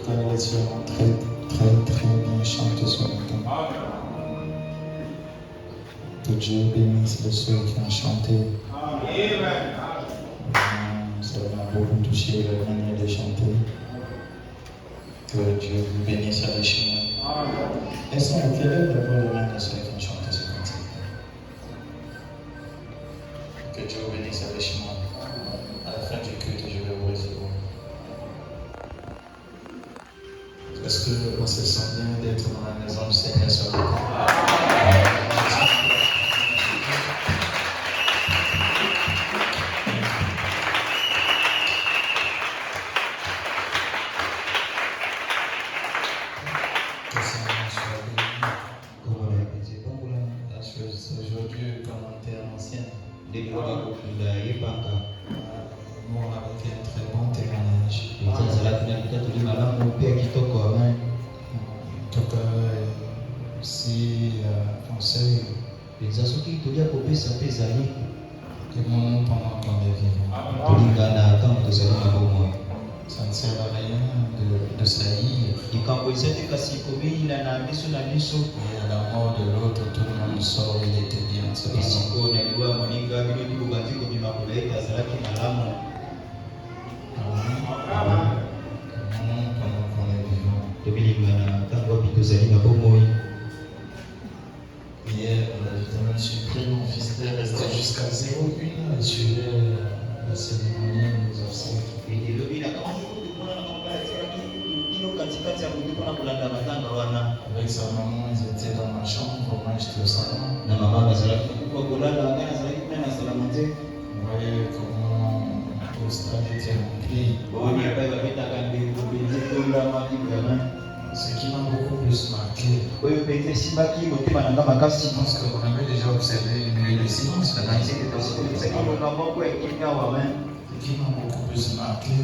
connais vraiment très bien chanter ce matin. Que Dieu bénisse les ceux qui ont chanté. Ça m'a beaucoup touché la manière de chanter. Que Dieu vous bénisse richement. Est-ce qu'on peut lever d'abord les mains de ceux qui ont chanté ce cantique? Que Dieu vous bénisse richement. À la fin du culte, je vais vous recevoir. Est-ce qu'on se sent bien d'être dans la maison du Seigneur ce matin? Aujourd'hui, commentaire ancien. Moi, avec un très bon témoignage. Donc, si conseil que mon nom pendant qu'on est vivant, ça ne sert à rien de saillir. Et à la mort de l'autre, tout le monde sort, il était bien. Hier, je suis pris, mon fils est resté jusqu'à 0:01 et suivait la cérémonie des obsèques. Avec sa maman, ils étaient dans ma chambre, moi j'étais au salon. Vous voyez comment le stade était rempli. Ce qui m'a beaucoup plus marqué, je pense que vous avez déjà observé une nuit de silence. Ce qui m'a beaucoup plus marqué,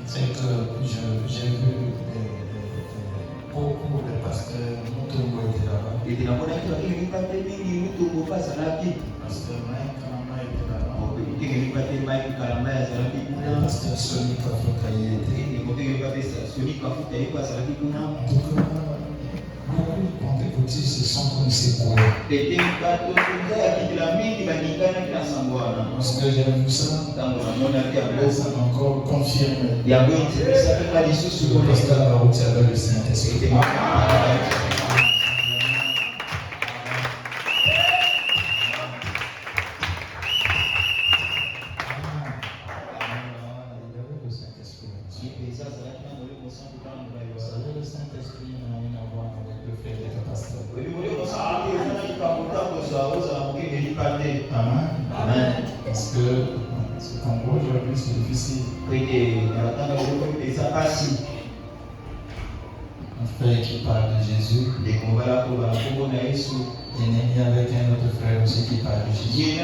c'est que j'ai vu beaucoup de pasteurs Mutombo étaient là-bas. Pasteur Mike Kalamba était là-bas. Le pasteur Sonic Afrokaye était. En tout cas, beaucoup de pentecôtistes se sont comme secoués. Parce que j'ai vu ça, ça m'a encore confirmé. Le pasteur Barouti avait le Saint-Esprit. Le Saint-Esprit n'a rien à voir avec le fait d'être pasteur. Amen. Parce que ce combat aujourd'hui c'est difficile. Un frère qui parle de Jésus, il n'est mis avec un autre frère aussi qui parle de Jésus. Un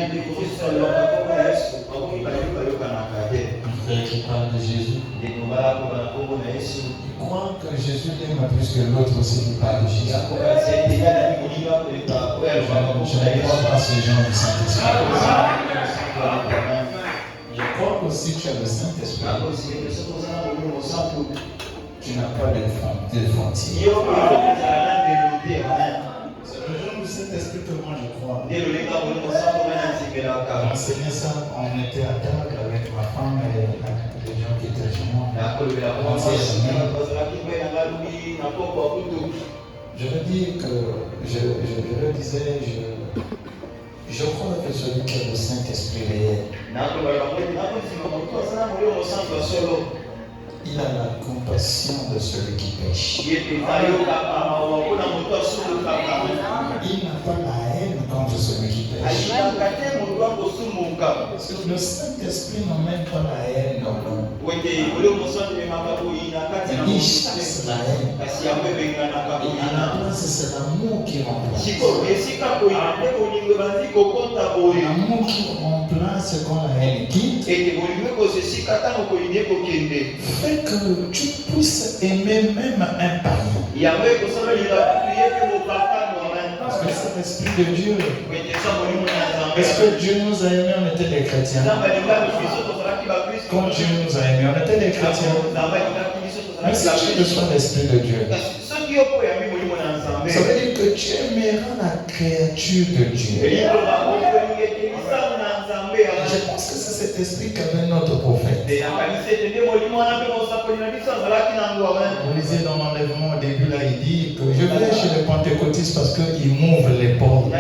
frère qui parle de Jésus, il croit que Jésus l'aime plus que l'autre aussi qui parle de Jésus. Je ne crois pas ces gens du Saint-Esprit. Je crois que si tu as le Saint-Esprit, tu n'as pas de frontières. C'est le genre de Saint-Esprit que moi je crois. J'ai enseigné ça, on était à table avec ma femme et les gens qui étaient chez moi. Je veux dire que je le disais, je crois que celui qui a le Saint-Esprit réel, il a la compassion de celui qui pêche. Il n'a pas la haine contre celui qui pêche. Le Saint-Esprit n'emmène pas la haine dans l'homme. Il chasse la haine. Et à la place, c'est l'amour qui remplace. L'amour qui remplace quand la haine quitte. Fait que tu puisses aimer même un païen. Parce que c'est l'Esprit de Dieu. Est-ce que Dieu nous a aimés, on était des chrétiens? Quand Dieu nous a aimés, on était des chrétiens. si tu reçois l'Esprit de Dieu, ça veut dire que tu aimeras la créature de Dieu. Je pense que c'est cet esprit qu'avait notre prophète. Vous lisez dans l'enlèvement au début, là, il dit que je vais chez les pentecôtistes parce qu'ils m'ouvrent les portes.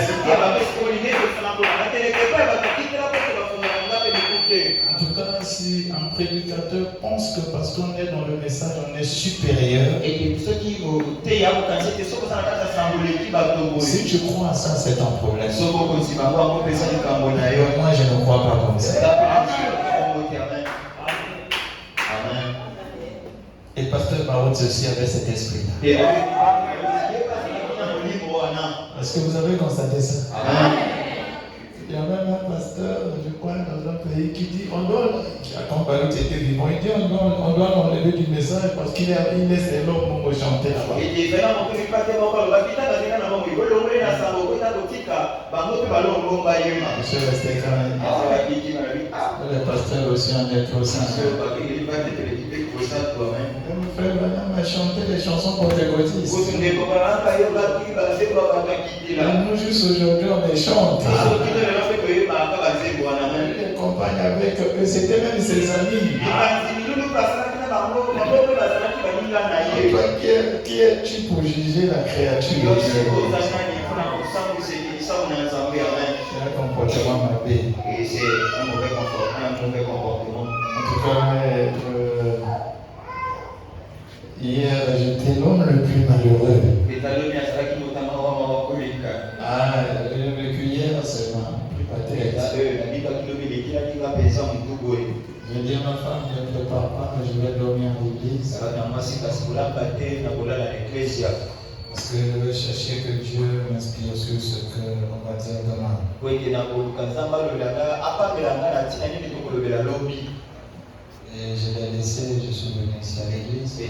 En tout cas, si un prédicateur pense que parce qu'on est dans le message, on est supérieur, si tu crois à ça, c'est un problème. Moi, je ne crois pas comme ça. Et pasteur Baroud aussi avait cet esprit-là. Est-ce que vous avez constaté ça? Il y a même un pasteur, je crois, dans un pays qui dit, quand Baroud était vivant, il dit on doit l'enlever du message parce qu'il laisse les hommes pour chanter là-bas. Je suis resté quand même. Le pasteur aussi en est trop simple. Mon frère Branham a chanté les chansons pentecôtistes. Nous, juste aujourd'hui, on les chante. Les compagnes avec eux, c'était même ses amis. Toi, qui es-tu pour juger la créature de Dieu? C'est un comportement mauvais. C'est un mauvais comportement. En tout cas, hier, j'étais l'homme le plus malheureux. Ah, j'ai vécu hier, c'est ma tête. Je dis à ma femme, ne prépare pas, je vais dormir à l'église. Parce que je veux chercher que Dieu m'inspire sur ce qu'on va dire demain. Et je l'ai laissé, je suis venu ici à l'église. J'ai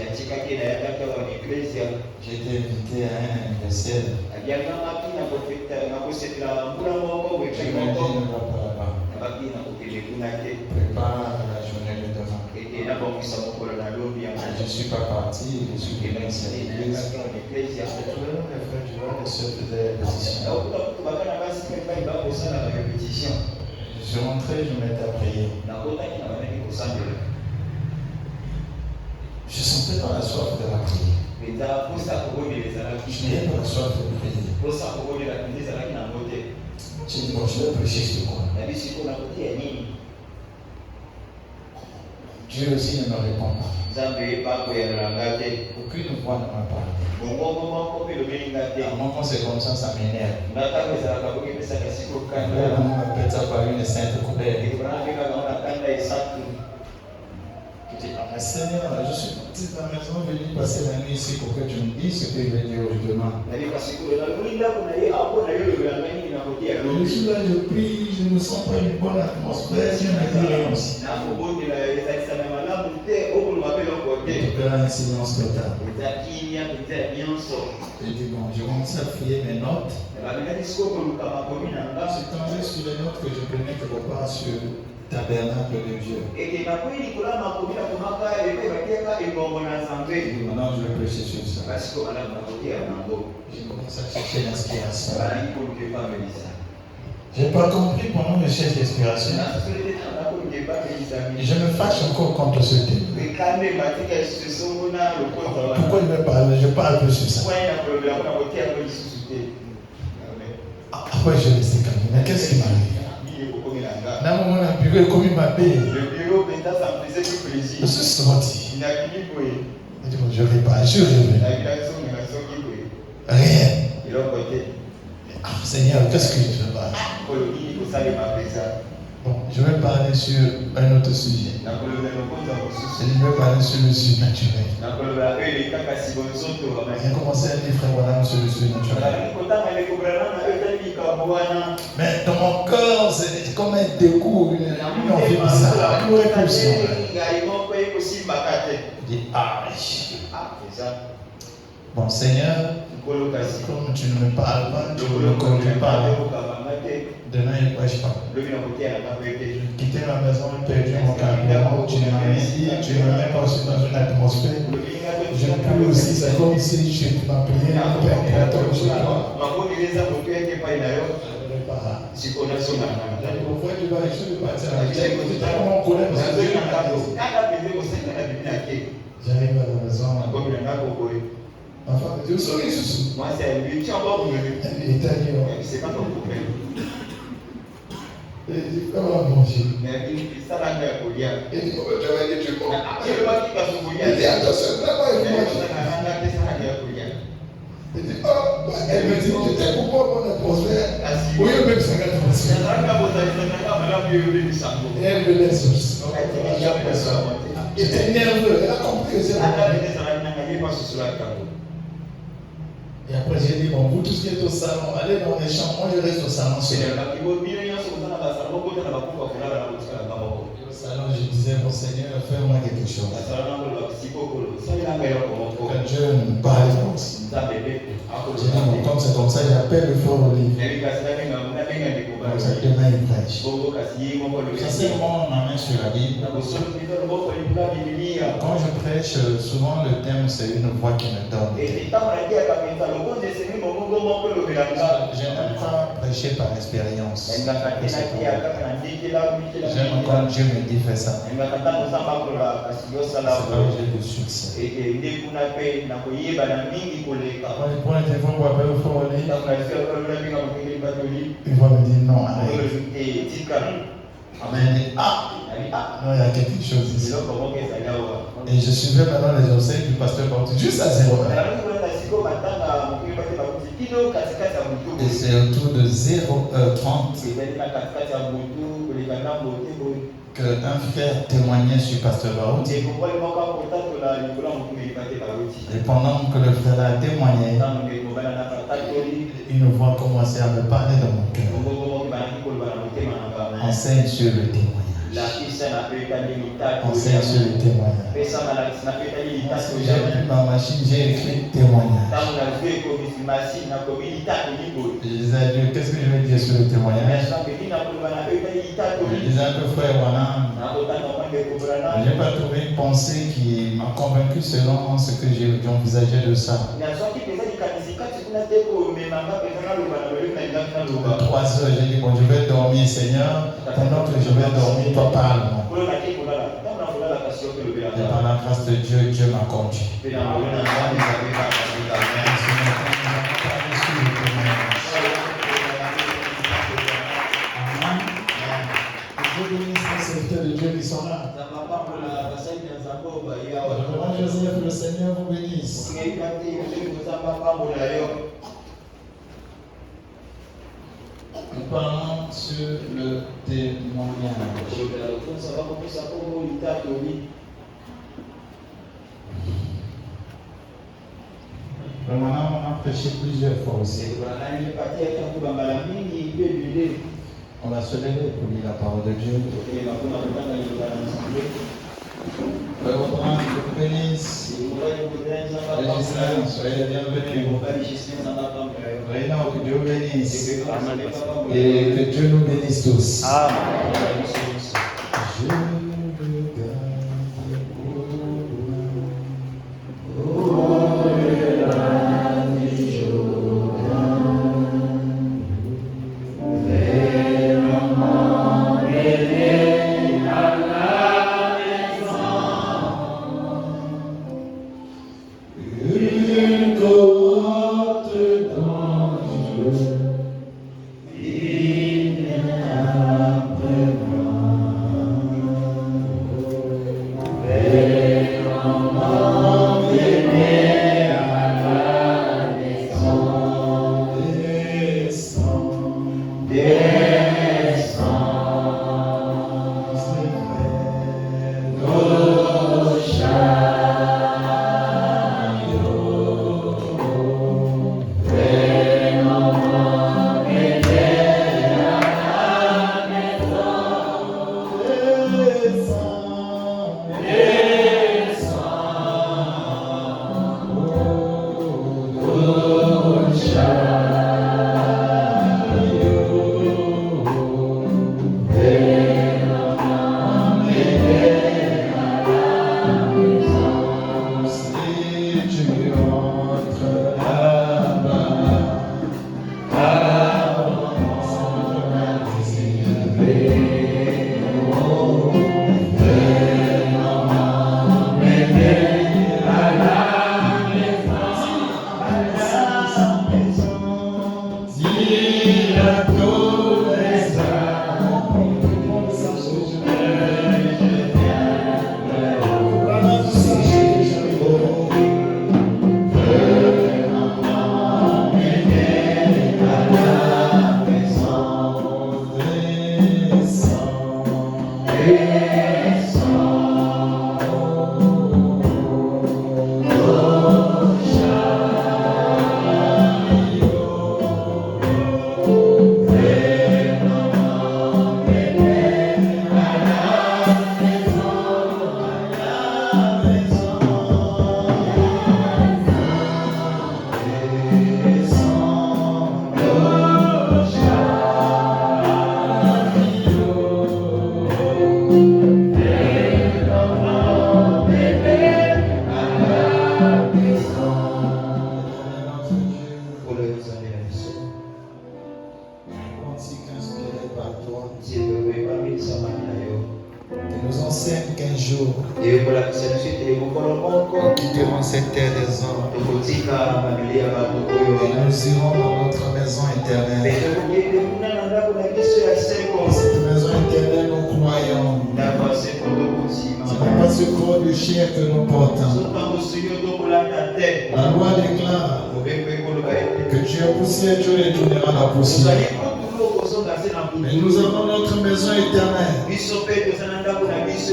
été invité à un anniversaire. Je me dis, ne va pas là-bas. Prépare la journée de demain. Je ne suis pas parti, je suis venu ici à l'église. Tous les frères du roi se faisaient répétition. Je suis rentré, je m'étais à prier. Je sentais pas la soif de la prière. Je n'avais pas la soif de prier. J'ai dit, bon, je vais prêcher sur quoi? Dieu aussi ne me répond pas. Aucune voix ne m'a parlé. À un moment, c'est comme ça m'énerve. On appelle ça par une sainte colère. Mais Seigneur, je suis parti de la maison, venu passer la nuit ici pour que tu me dises ce que je vais dire demain. Je suis là, je prie, je ne sens pas une bonne atmosphère, je ne dis rien aussi. Il y a un silence total. J'ai dit, bon, je commence à fouiller mes notes. J'ai tombé sur les notes que je prenais quelque part sur le tabernacle de Dieu. Maintenant, je vais prêcher sur ça. J'ai commencé à chercher l'inspiration. Je n'ai pas compris pendant que je cherche l'inspiration. Je me fâche encore contre ce thème. Pourquoi je parle plus sur ça? Après, je laisse calmer. Mais qu'est-ce qui m'arrive? Dans un moment, le bureau est comme il m'appelle. Je suis sorti. Je dis, bon, je ne vais pas, je vais. Rien. Ah, Seigneur, qu'est-ce que je fais pas? Bon, je vais parler sur un autre sujet. Je vais parler sur le surnaturel. J'ai commencé à dire frère Branham sur le surnaturel. Mais dans mon cœur, c'est comme un dégoût, une envie bizarre, une répulsion. Je dis, ah, Bon Seigneur, comme tu ne me parles pas, tu ne me conduis pas. Demain, il ne prêche pas. J'ai quitté ma maison, j'ai perdu mon carburant, tu ne m'as rien dit, tu ne me mets pas aussi dans une atmosphère. Je prie aussi, c'est comme si je m'as prié un Père créateur chez toi. On voit du bas, je vais partir à la vie. J'arrive à la maison. Ma femme me dit, où sont les sous? Moi, c'est lui, tu as encore voulu. Elle est italien. C'est pas ton problème. Elle dit, comment manger? Mais ça va faire pour dire. Elle dit, comment tu vas dire, tu comprends? Elle dit, attention, là-bas, il faut manger. Elle dit, oh, elle me dit, tu t'es pour moi, mon atmosphère. Oui, même 50%. Et elle me laisse aussi. J'étais nerveux, elle a compris que c'est et après j'ai dit, bon, vous tous qui êtes au salon, allez dans les chambres, moi je reste au salon. Au salon, je disais, mon Seigneur, fais-moi quelque chose. Que Dieu me parle aussi. J'ai dit, bon, comme c'est comme ça, j'appelle le frère Olivier. Comme ça, demain il prêche. Ça c'est mon main sur la Bible. Quand je prêche, souvent le thème c'est une voix qui me donne. Je n'aime pas prêcher par expérience. J'aime quand Dieu me dit fais ça. C'est là où j'ai le succès. Quand je prends le téléphone pour appeler le frère Olivier, il va me dire non, arrête. Amen. Ah, non, il y a quelque chose ici. Et je suivais maintenant les enseignes du pasteur Baptiste juste à 0 heure. Et c'est autour de 0h30 qu'un frère témoignait sur pasteur Baout. Et pendant que le frère a témoigné, une voix commençait à me parler dans mon cœur. Enseigne sur le témoignage. Enseigne sur le témoignage. J'ai pris ma machine, j'ai écrit témoignage. Je disais à Dieu, qu'est-ce que je vais dire sur le témoignage? Je disais à peu frère Wanam, je n'ai pas trouvé une pensée qui m'a convaincu selon ce que j'envisageais de ça. 3 heures, j'ai dit, bon, je vais dormir, Seigneur. Pendant que je vais dormir, toi parle-moi. Et par la grâce de Dieu, Dieu m'a conduit. Je bénis les serviteurs de Dieu qui sont là. Vraiment, Joseph, le Seigneur vous bénisse. Nous parlons sur le témoignage. Vraiment, on a prêché plusieurs fois aussi. On va se lever pour lire la parole de Dieu. Reprendre, je vous bénisse. Législaire, soyez les bienvenus. Réunion, que Dieu vous bénisse. Et que Dieu nous bénisse tous. Amen. Je le Après moi. Pour le Nzambe na biso. Dieu veut parmi samani na yo. Tu nous enseignes qu'un jour Et voilà, c'est le suite et mon colombo. nous quitterons cette terre des hommes et nous irons dans notre maison éternelle. Cette maison éternelle, nous croyons. Ce n'est pas ce corps de chien que nous portons. La loi déclare que tu es poussière, tu retourneras la poussière. Mais nous avons notre maison éternelle.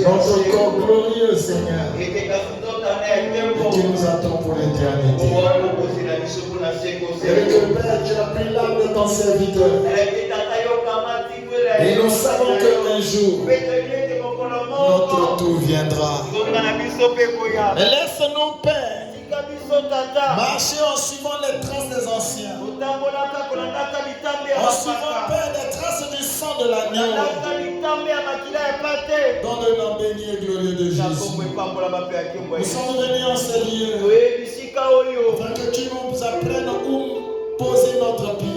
Notre corps glorieux, Seigneur. Et qui nous attend pour l'éternité. Et que Père, tu as pris l'âme de ton serviteur. Et nous savons qu'un jour, notre tour viendra. Mais laisse-nous, Père, marcher en suivant les traces des anciens. En suivant, Père, les traces du sang de l'agneau. Dans le nom béni et glorieux de Jésus. Nous sommes venus en ce lieu afin que tu nous apprennes où poser notre pied. Tu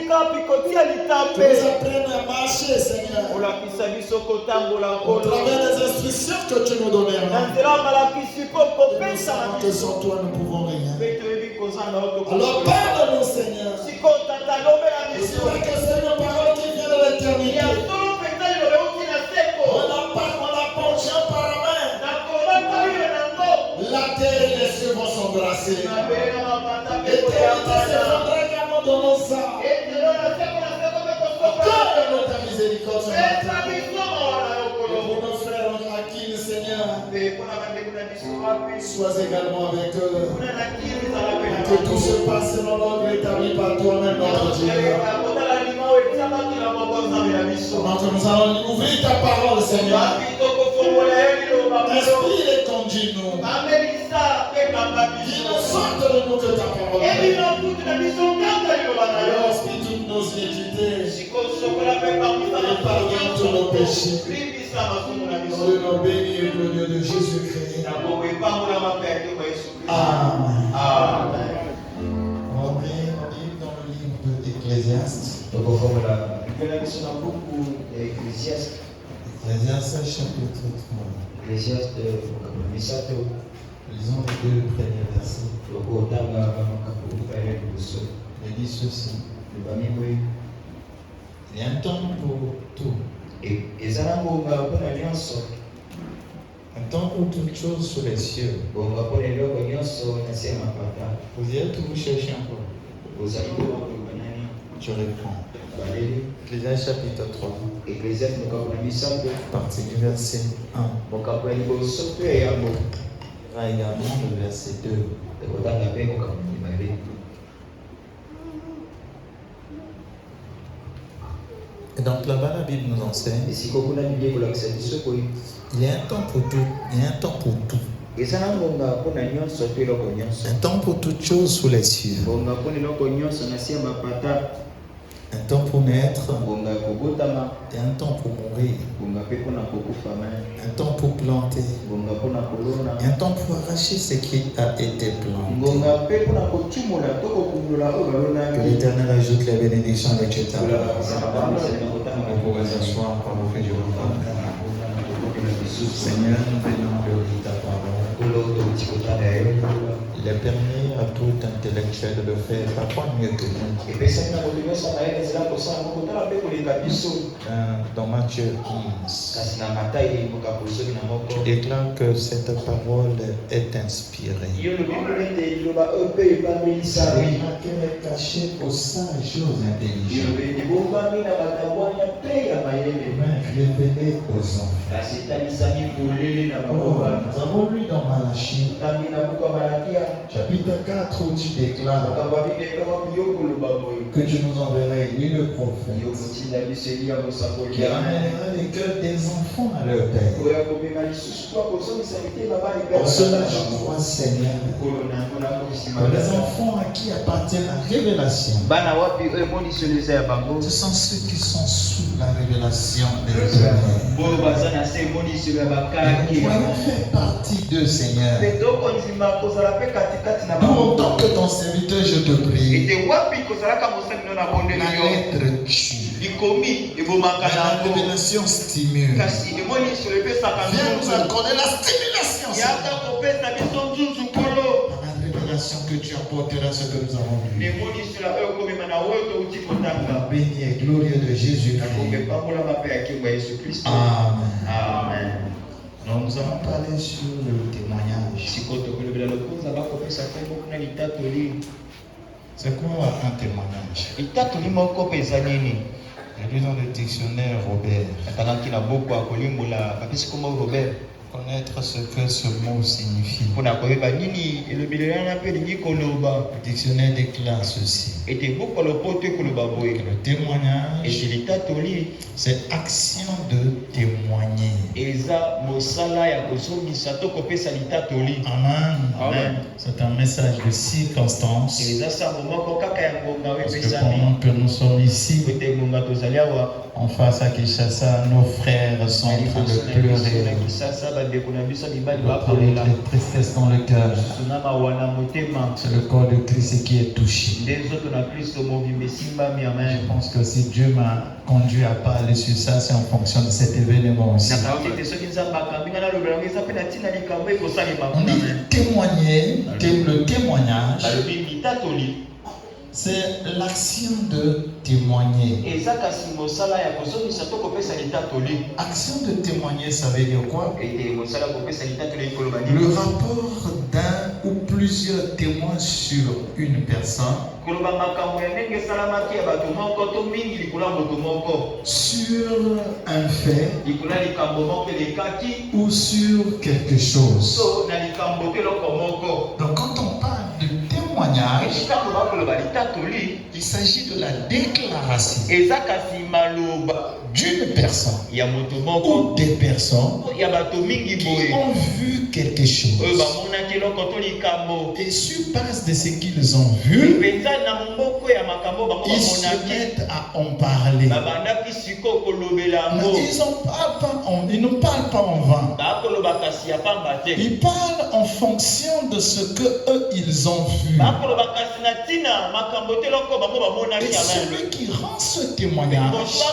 nous apprennes à marcher, Seigneur. Au travers des instructions que tu nous donneras. Nous savons que sans toi nous ne pouvons rien. Alors parle-nous, Seigneur. C'est vrai que c'est une parole qui vient de l'éternité. On la porte par la main. La terre et les cieux vont s'embrasser. L'éternité s'effondrera également dans nos âmes. Accorde-nous ta miséricorde ce matin. Et pour nos frères en Hakim, Seigneur, sois également avec eux. Que tout se passe selon l'ordre établi par toi-même, notre Dieu. Pendant que nous allons ouvrir ta parole, Seigneur. Inspire et conduis-nous. Qu'il ne sorte de nous que ta parole. Alors, explie toutes nos iniquités. Et pardonne tous nos péchés. Dans le nom béni et glorieux de Jésus-Christ. Amen. Amen. On va ouvrir dans le livre de l'Ecclésiaste. Ecclésiaste chapitre 3. Lisons les deux premiers versets. Il dit ceci. Il y a un temps pour tout. Un temps pour toutes choses sous les cieux. Vous y êtes ou vous cherchez encore? Je réponds. Ecclésiaste chapitre 3. Partie du verset 1. Là également le verset 2. Et donc là-bas, la Bible nous enseigne. Il y a un temps pour tout. Il y a un temps pour tout. Un temps pour toutes choses sous les cieux. Un temps pour naître et un temps pour mourir. Un temps pour planter et un temps pour arracher ce qui a été planté. Que l'Éternel ajoute les bénédictions de Dieu. Vous pouvez vous asseoir par le fait du repas. Seigneur, nous venons de ta parole. Il est permis à tout intellectuel de le faire, parfois mieux que nous. Dans Matthieu 15, tu déclares que cette parole est inspirée. Qu'elle est cachée aux sages et aux intelligents, mais révélée aux enfants. Nous avons lu dans Malachie, chapitre 4, où tu déclares que tu nous enverrais lui le prophète qui ramènera les cœurs des enfants à leur père. Pour cela, je crois, Seigneur, que les enfants à qui appartient la révélation, ce sont ceux qui sont sous la révélation des Éternels. Nous allons faire partie de Seigneur. Pour autant que ton serviteur, je te prie, la lettre tue. La révélation stimule. Viens nous accorder la stimulation. Par la révélation que tu apporteras ce que nous avons vu. Béni et glorieux de Jésus-Christ. Amen. Amen. Donc nous allons parler sur le témoignage. C'est quoi un témoignage? J'ai lu dans le dictionnaire Robert. Connaître ce que ce mot signifie. Le dictionnaire déclare ceci. Le témoignage, c'est action de témoigner. Amen. Amen. C'est un message de circonstance. Parce que pendant que nous sommes ici, en face à Kinshasa, nos frères sont en train de pleurer. De tristesse dans le cœur. C'est le corps de Christ qui est touché. Je pense que si Dieu m'a conduit à parler sur ça, c'est en fonction de cet événement aussi. On dit témoigner, le témoignage, c'est l'action de témoigner. Action de témoigner, ça veut dire quoi? Le rapport d'un ou plusieurs témoins sur une personne, sur un fait ou sur quelque chose. Donc quand on parle de témoignage, il s'agit de la déclaration d'une personne ou des personnes qui ont vu quelque chose. Et sur base de ce qu'ils ont vu, ils se mettent à en parler. Ils ne parlent pas en vain. Ils parlent en fonction de ce que eux ils ont vu. Et celui qui rend ce témoignage,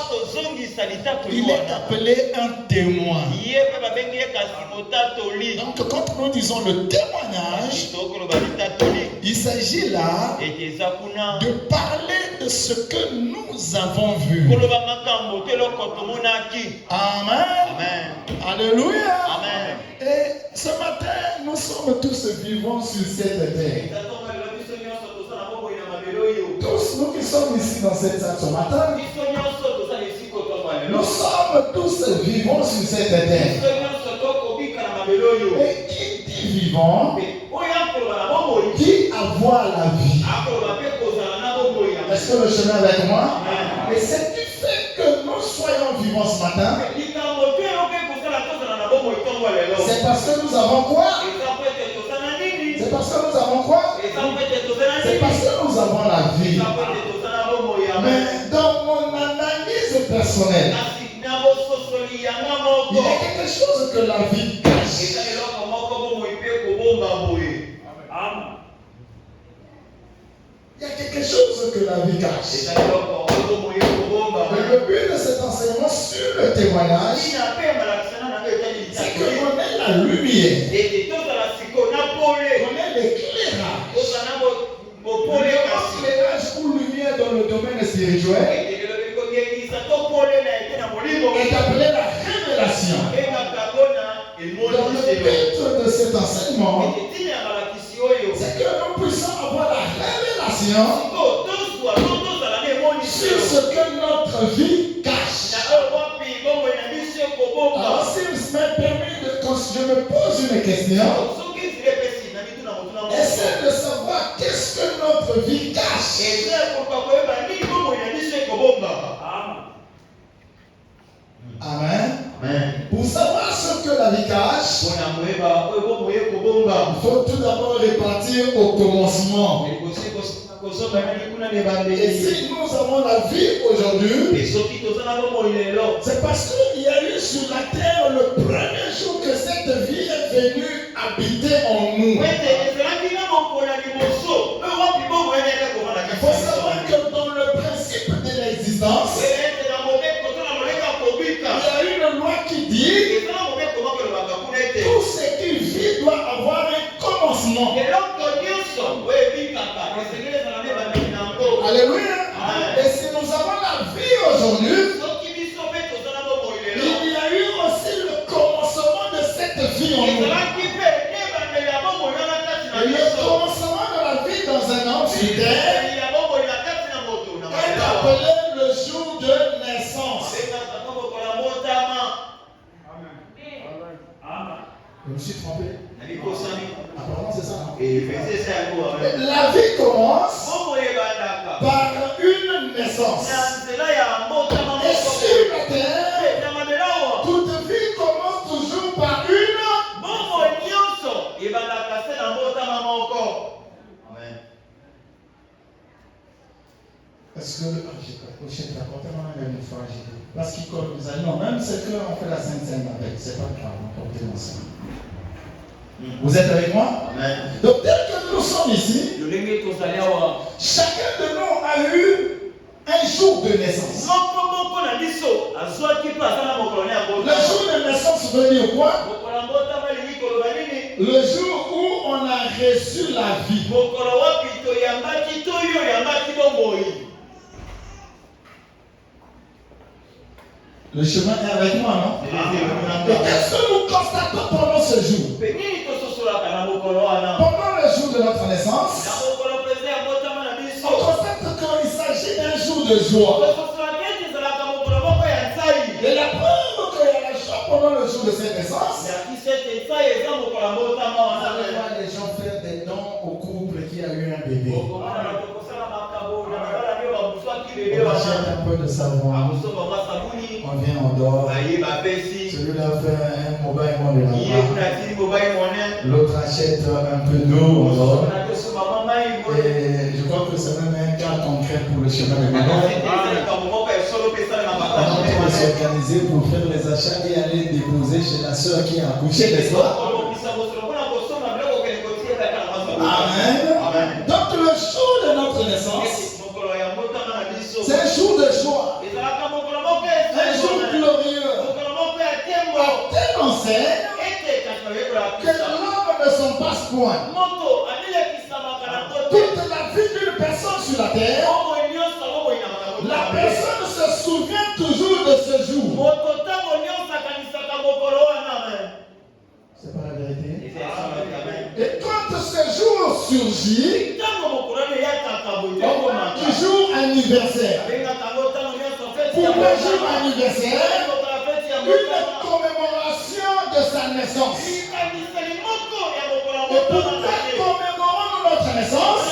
il est appelé un témoin. Donc quand nous disons le témoignage, il s'agit là de parler de ce que nous avons vu. Amen. Alléluia. Amen. Et ce matin, nous sommes tous vivants sur cette terre. Tous nous qui sommes ici dans cette salle ce matin, nous sommes tous vivants sur cette terre. Et qui dit vivant, dit avoir la vie. Est-ce que le chemin est avec moi? Et ce qui fait que nous soyons vivants ce matin, c'est parce que nous avons quoi? C'est parce que nous avons quoi? C'est parce que nous avons la vie. Mais dans mon analyse personnelle, il y a quelque chose que la vie cache. Il y a quelque chose que la vie cache. Mais le but de cet enseignement sur le témoignage, c'est qu'on ait la lumière, qu'on ait l'éclairage. L'éclairage ou lumière dans le domaine spirituel est appelé la révélation. Dans le but de cet enseignement, c'est que nous puissions avoir la révélation sur ce que notre vie cache. Alors si vous m'avez permis quand je me pose une question, essaie de savoir qu'est-ce que notre vie cache. Amen. Pour savoir ce que la vie cache, il faut tout d'abord repartir au commencement. Et si nous avons la vie aujourd'hui, c'est parce qu'il y a eu sur la terre le premier jour que cette vie est venue habiter en nous. Il faut savoir que dans le principe de l'existence, il y a une loi qui dit tout ce qui vit doit avoir un commencement. Alléluia. Et si nous avons la vie aujourd'hui, il y a eu aussi le commencement de cette vie en nous. Le commencement de la vie dans un homme sur terre est appelé le jour de naissance. Je me suis trompé. Apparemment, c'est ça. La vie commence par une naissance. Et sur la terre, toute vie commence toujours par une. Est-ce que parce qu'il colle les amis, non, même c'est qu'on fait la Sainte Seine avec, c'est pas grave, on porte ensemble. Vous êtes avec moi? Amen. Donc, tel que nous sommes ici, chacun de nous a eu un jour de naissance. Le jour de naissance veut dire quoi? Le jour où on a reçu la vie. Le chemin est avec moi, non? Et qu'est-ce que nous constatons pendant ce jour? Pendant le jour de notre naissance, on constate qu'il s'agit d'un jour de joie. Et la preuve qu'il y a la joie pendant le jour de cette naissance, les gens faire des dons au couple qui a eu un bébé. On achète un peu de savon, on vient, on dort. Celui-là fait un mobile money là-bas. L'autre achète un peu d'eau, on dort. Et je crois que c'est même un cas concret pour le chemin de Manon. On va s'organiser pour faire les achats et aller déposer chez la soeur qui a accouché, n'est-ce pas? Amen. Donc le jour de notre naissance, c'est un jour de joie, un jour glorieux. À telle enseigne que l'homme ne s'en passe point. Toute la vie d'une personne sur la terre, la personne se souvient toujours de ce jour. C'est pas la vérité? Et quand ce jour surgit, on marque toujours anniversaire. Pour le jour anniversaire, une commémoration de sa naissance. Et pourquoi commémorons notre naissance?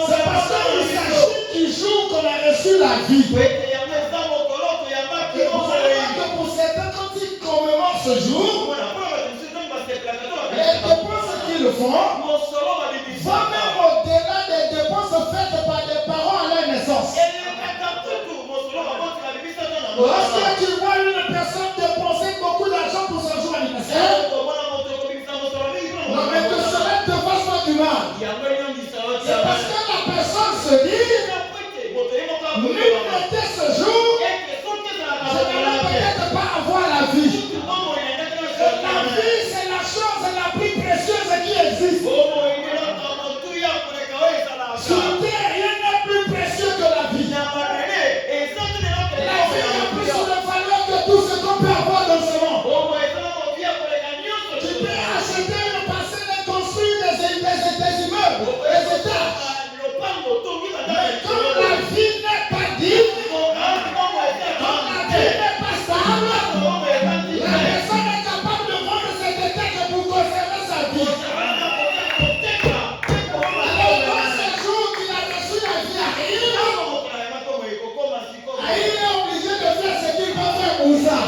C'est parce qu'il s'agit du jour qu'on a reçu la vie. Et vous allez voir que pour certains, quand ils commémorent ce jour, les dépenses qu'ils font vont même au-delà des dépenses faites par les parents à leur naissance. Lorsque tu vois une personne dépenser beaucoup d'argent pour son jour anniversaire, non mais que cela ne te fasse pas du mal. C'est parce que la personne se dit, nul n'était ce jour, je n'allais peut-être pas avoir la vie. La vie, c'est la chose la plus précieuse qui existe. Sur terre, rien n'est plus précieux que la vie. La vie a plus de valeur que tout ce qu'on peut avoir dans ce monde. Tu peux acheter une parcelle et construire des immeubles, des étages. Mais quand la vie n'est pas digne, quand la vie n'est pas stable, la personne est capable de vendre ses étages pour conserver sa vie. Alors quand ce jour qu'il a reçu la vie arrive, il est obligé de faire ce qu'il va faire pour ça.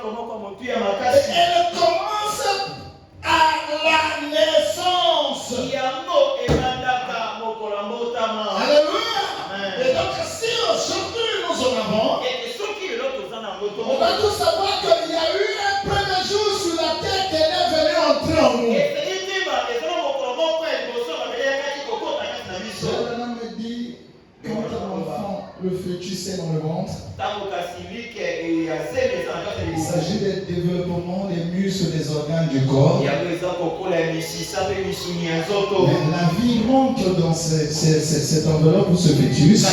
elle commence à la naissance. Alléluia. Et donc si aujourd'hui nous en avons, on va tous savoir qu'il y a eu un premier jour sur la terre qu'elle est venue entrer en nous. Cela me dit, quand un enfant, le fœtus est dans le ventre, il s'agit du développement des muscles, des organes du corps. Mais la vie rentre dans cette enveloppe ou ce fœtus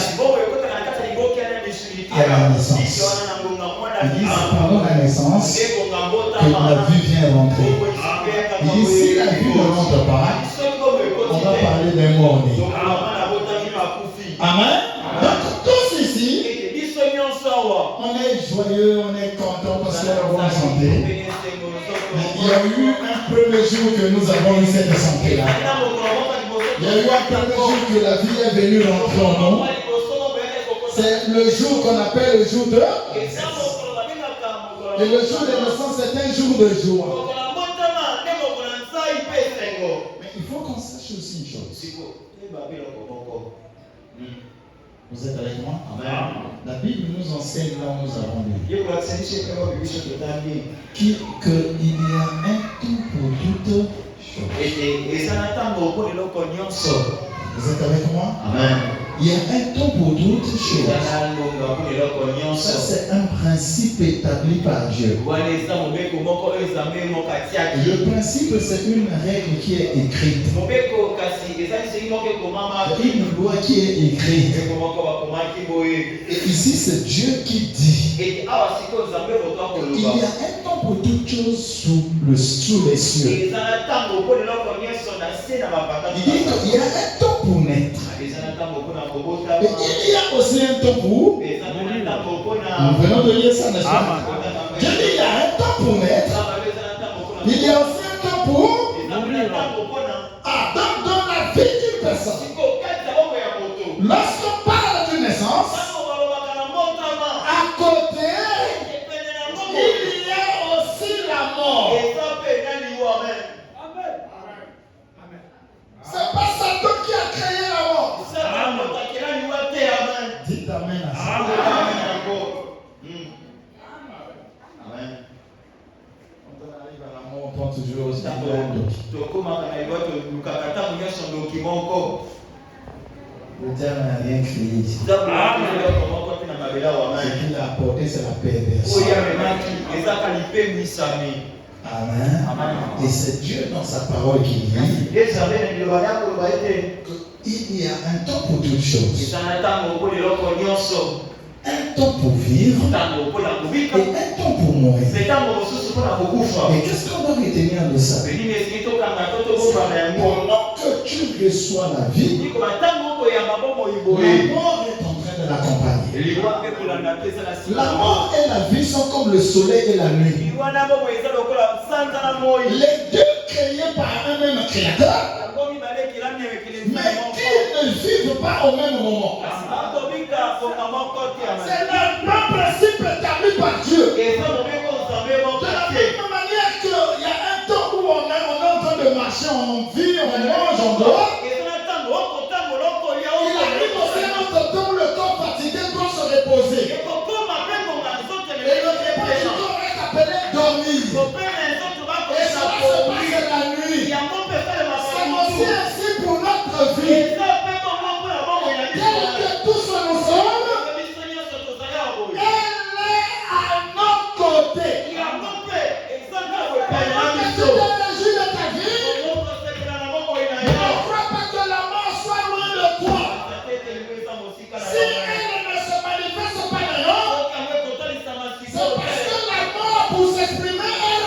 à la naissance. Ils disent pendant la naissance que la vie vient rentrer. Ils disent si la vie ne rentre pas, on va parler d'un mort-né. Amen. Donc tous ici, on est joyeux, on est content parce qu'on a bonne santé. Mais il y a eu un premier jour que nous avons eu cette santé-là. Il y a eu un premier jour que la vie est venue rentrer en nous. C'est le jour qu'on appelle le jour de naissance. Et le jour de naissance, c'est un jour de joie. Mais il faut qu'on sache aussi une chose. Vous êtes avec moi? Amen. La Bible nous enseigne là où nous avons lu qu'il y a un temps pour toutes choses. Vous êtes avec moi? Amen. Il y a un temps pour toutes choses. Ça, c'est un principe établi par Dieu. Le principe, c'est une règle qui est écrite. Une loi qui est écrite. Et ici, c'est Dieu qui dit. Il y a un temps pour toutes choses sous les cieux. Il dit qu'il y a un temps pour naître. Et il y a aussi un temps pour mourir. Nous venons de lire ça, n'est-ce pas? Dieu dit qu'il y a un temps pour naître. Il y a aussi un temps pour mourir. Ah, donc dans la vie d'une personne, lorsqu'on parle d'une naissance, à côté, il y a aussi la mort. C'est pas Satan qui a créé la mort. Dites amen à ça. Amen. Quand on arrive à la mort, on prend toujours aussi un le diable n'a rien créé ici. Ce qu'il a apporté, c'est la perversion. Amen. Et c'est Dieu dans sa parole qui dit qu'il y a un temps pour toutes choses. Un temps pour vivre et un temps pour mourir. Et qu'est-ce qu'on doit retenir de ça? Pendant que tu reçois la vie, la mort est en train de l'accompagner. La mort et la vie sont comme le soleil et la nuit. Les deux créés par un même créateur, mais qui ne vivent pas au même moment. C'est le même principe établi par Dieu. De la même manière qu'il y a un temps où on est en train de marcher, on vit, on mange, on dort. Il arrive aussi un autre temps où le corps fatigué doit se reposer. Et le repos du corps est appelé dormir. Et cela se passe la nuit. C'est aussi ainsi pour notre vie. Tel que tous nous sommes, elle est à nos côtés. Pendant que tu es le jour de ta vie, ne crois pas que la mort soit loin de toi. Si elle ne se manifeste pas maintenant, c'est parce que la mort, pour s'exprimer, elle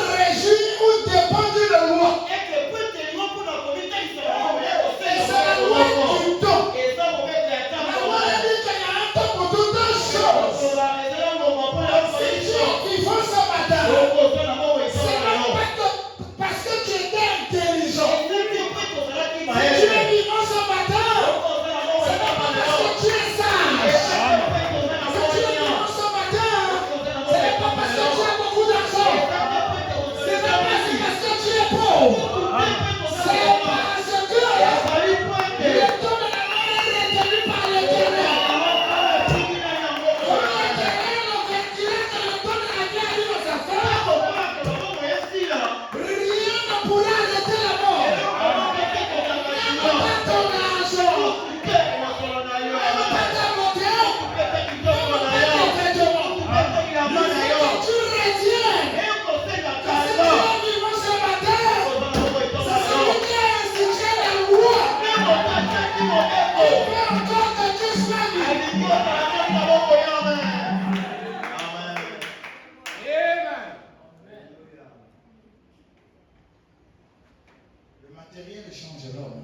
matériel change l'homme.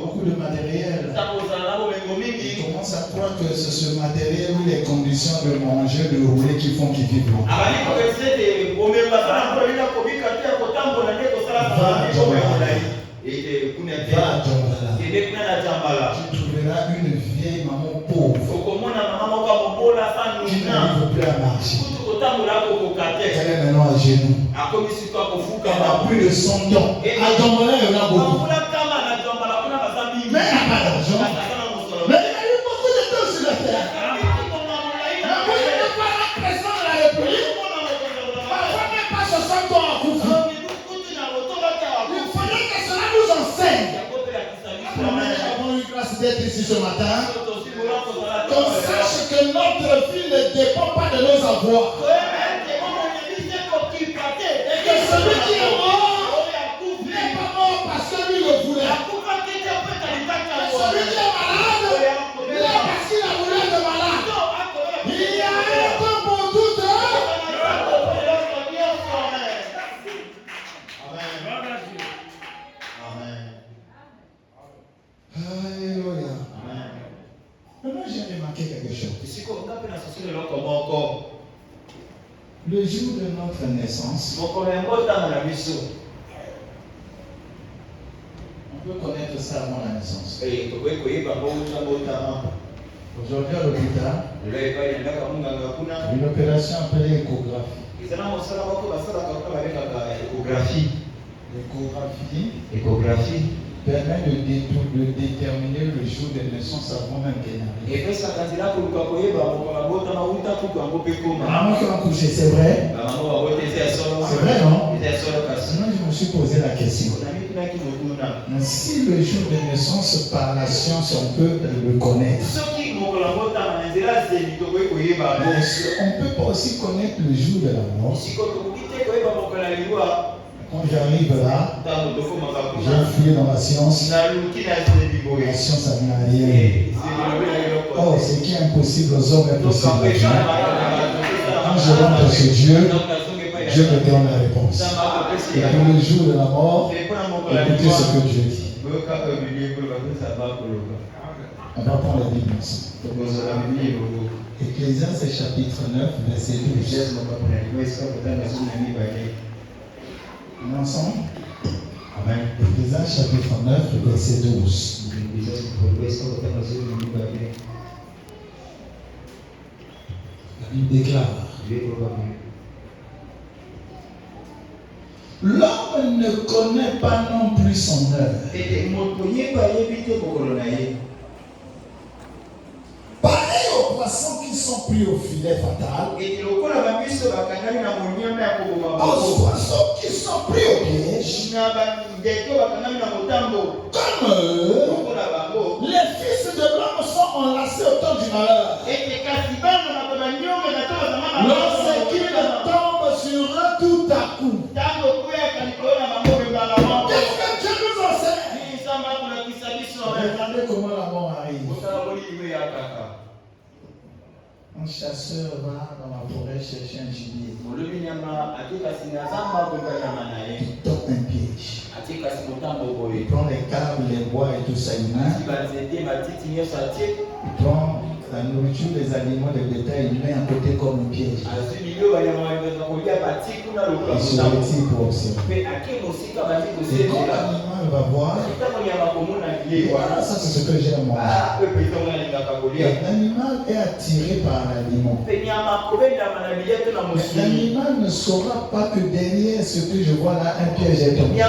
Beaucoup de matériel. On commence à croire que c'est ce matériel ou les conditions de manger, de rouler qui font qu'ils vivent longtemps. Tu trouveras une vieille maman pauvre qui n'arrive plus à marcher. Elle est maintenant à genoux. Elle n'a plus de son don. À Djambola, il y en a beaucoup. Mais elle n'a pas d'argent. Mais il y a eu beaucoup de temps sur la terre. Mais vous n'êtes pas la président de la République. Parfois, même pas 60 ans à Koukou. Il faudrait que cela nous enseigne. Nous avons eu grâce d'être ici ce matin. Qu'on sache que notre vie ne dépend pas de nos avoirs. Et que celui qui est mort n'est pas mort parce que lui le voulait. Et celui qui est malade n'est parce qu'il a voulu être malade. Il y a un temps pour tout. Alléluia. Maintenant, j'ai remarqué quelque chose. Le jour de notre naissance, on peut connaître ça avant la naissance. Aujourd'hui à l'hôpital, une opération appelée échographie. L'échographie permet de déterminer le jour de naissance avant même qu'elle n'arrive. Maman qui a couché, c'est vrai? C'est vrai, non? Sinon, je me suis posé la question. Si le jour de naissance par la science, on peut le connaître, on ne peut pas aussi connaître le jour de la mort. Quand j'arrive là, j'ai fouillé dans la science. La science a mis rien. Oh, ce qui est impossible aux hommes est possible à Dieu. Quand je rentre chez Dieu, Dieu me donne la réponse. Et pour le jour de la mort, écoutez ce que Dieu dit. On va prendre la Bible ensemble. Ecclésiaste chapitre 9, verset 12. On est ensemble? Amen. Ecclésiaste chapitre 9, verset 12. La Bible déclare: l'homme ne connaît pas non plus son heure. Pareil aux poissons qui sont pris au filet fatal, aux poissons qui sont pris au piège, comme eux, les fils de l'homme sont enlacés au temps du malheur. Lorsqu'ils tombent sur eux tout à coup. Qu'est-ce que Dieu nous enseigne? Regardez comment la mort arrive. Un chasseur va dans la forêt chercher un gibier. Il tend un piège. Il prend les câbles, les bois et tout ça. Il prend la nourriture, les aliments, les bétails, il met à côté comme un piège. Il se retire pour observer. Et quand l'animal va voir, ça c'est ce que j'aime moi. L'animal est attiré par l'aliment. L'animal ne saura pas que derrière ce que je vois là, un piège est tombé.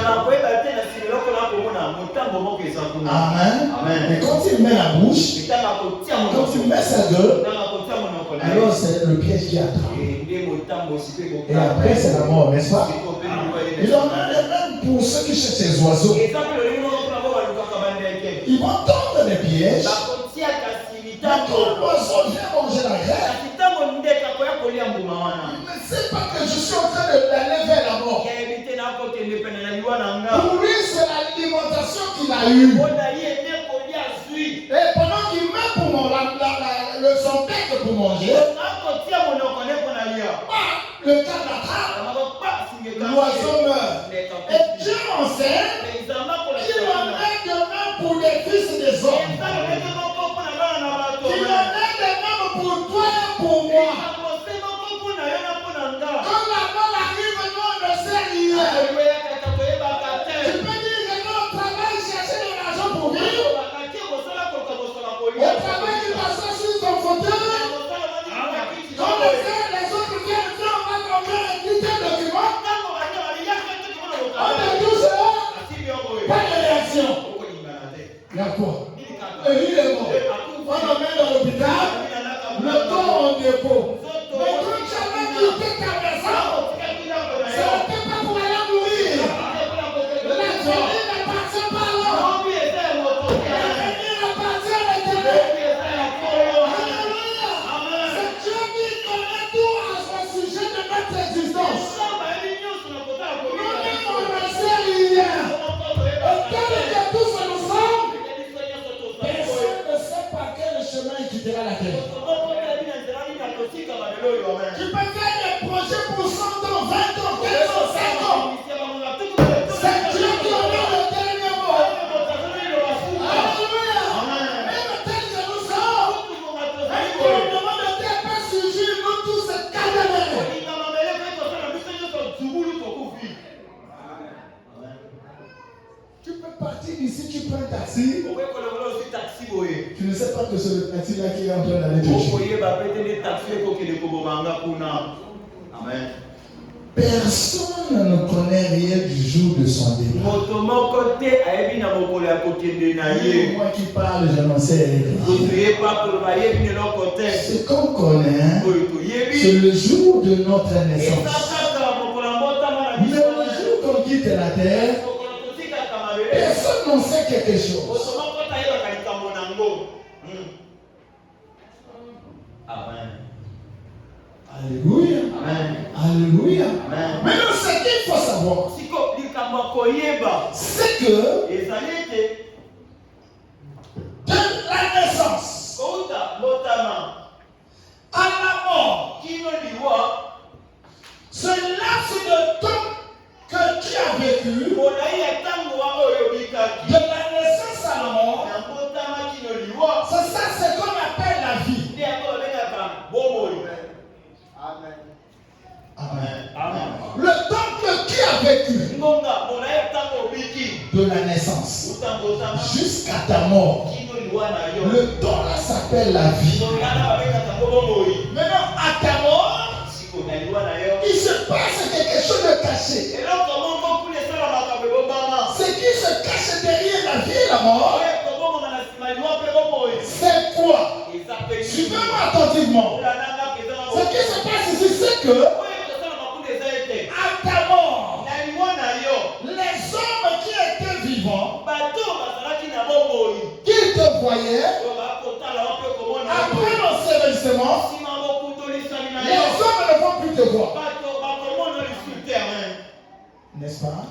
Amen. Et quand il met la bouche, quand il met sa gueule, alors c'est le piège qui attrape. Et après c'est la mort, n'est-ce pas? Il en a les mêmes pour ceux qui cherchent ces oiseaux. Ils vont tendre des pièges. Quand l'oiseau vient manger la graine, il ne sait pas que je suis en train de l'aller vers la mort. Pour lui, c'est l'alimentation qu'il a eue. Et pendant qu'il met pour son bec pour manger, le cas l'attrape, l'oiseau meurt. Et Dieu enseigne qu'il en est de même pour les fils des hommes. Qu'il en est de même pour toi et pour moi. Quand la mort arrive, nous on ne sait rien. Tu peux dire que quand on travaille, chercher de l'argent pour vivre. Au travail, tu t'assois sur ton fauteuil. Quand les autres viennent, on va éditer un document. On est tous là. Pas de réaction. Il y a quoi? Et il est mort. On l'emmène dans l'hôpital. Le corps en dépôt. Mais quand tu as même quitté ta maison, ce n'était pas pour aller mourir. La famille n'appartient pas à l'homme. L'avenir appartient à l'éternel. Alléluia. C'est Dieu qui connaît tout à son sujet de notre existence. Nous-mêmes, on ne sait rien. Et tel que tous nous sommes, personne ne sait par quel chemin il quittera la terre. Tu peux faire des projets pour 100 ans, 20 ans, 15 ans, 5 ans. C'est Dieu qui en a le dernier mot. Alléluia. Même tel que nous sommes, un gouvernement de terre peut surgir, nous tous se calmer. Tu peux partir d'ici, tu prends un taxi. Tu ne sais pas que c'est le taxi là qui est en train d'aller te tuer. Personne ne connaît rien du jour de son départ. Moi qui parle, je n'en sais rien. Ce qu'on connaît, c'est le jour de notre naissance. Mais le jour qu'on quitte la terre, personne n'en sait quelque chose. Amen. Alléluia. Amen. Alléluia. Amen. Maintenant, ce qu'il faut savoir, c'est que de la naissance à la mort, ce laps de temps que tu as vécu, de la naissance à la mort, c'est ça ce qu'on appelle la vie. Amen. Amen. Amen. Le temps que tu as vécu de la naissance jusqu'à ta mort, le temps là s'appelle la vie. Maintenant, à ta mort, il se passe quelque chose de caché. Ce qui se cache derrière la vie et la mort, c'est quoi? Suivez-moi attentivement. Ce qui se passe ici, c'est que à ta mort, les hommes qui étaient vivants, qui te voyaient, après l'ensevelissement, les hommes ne vont plus te voir. N'est-ce pas?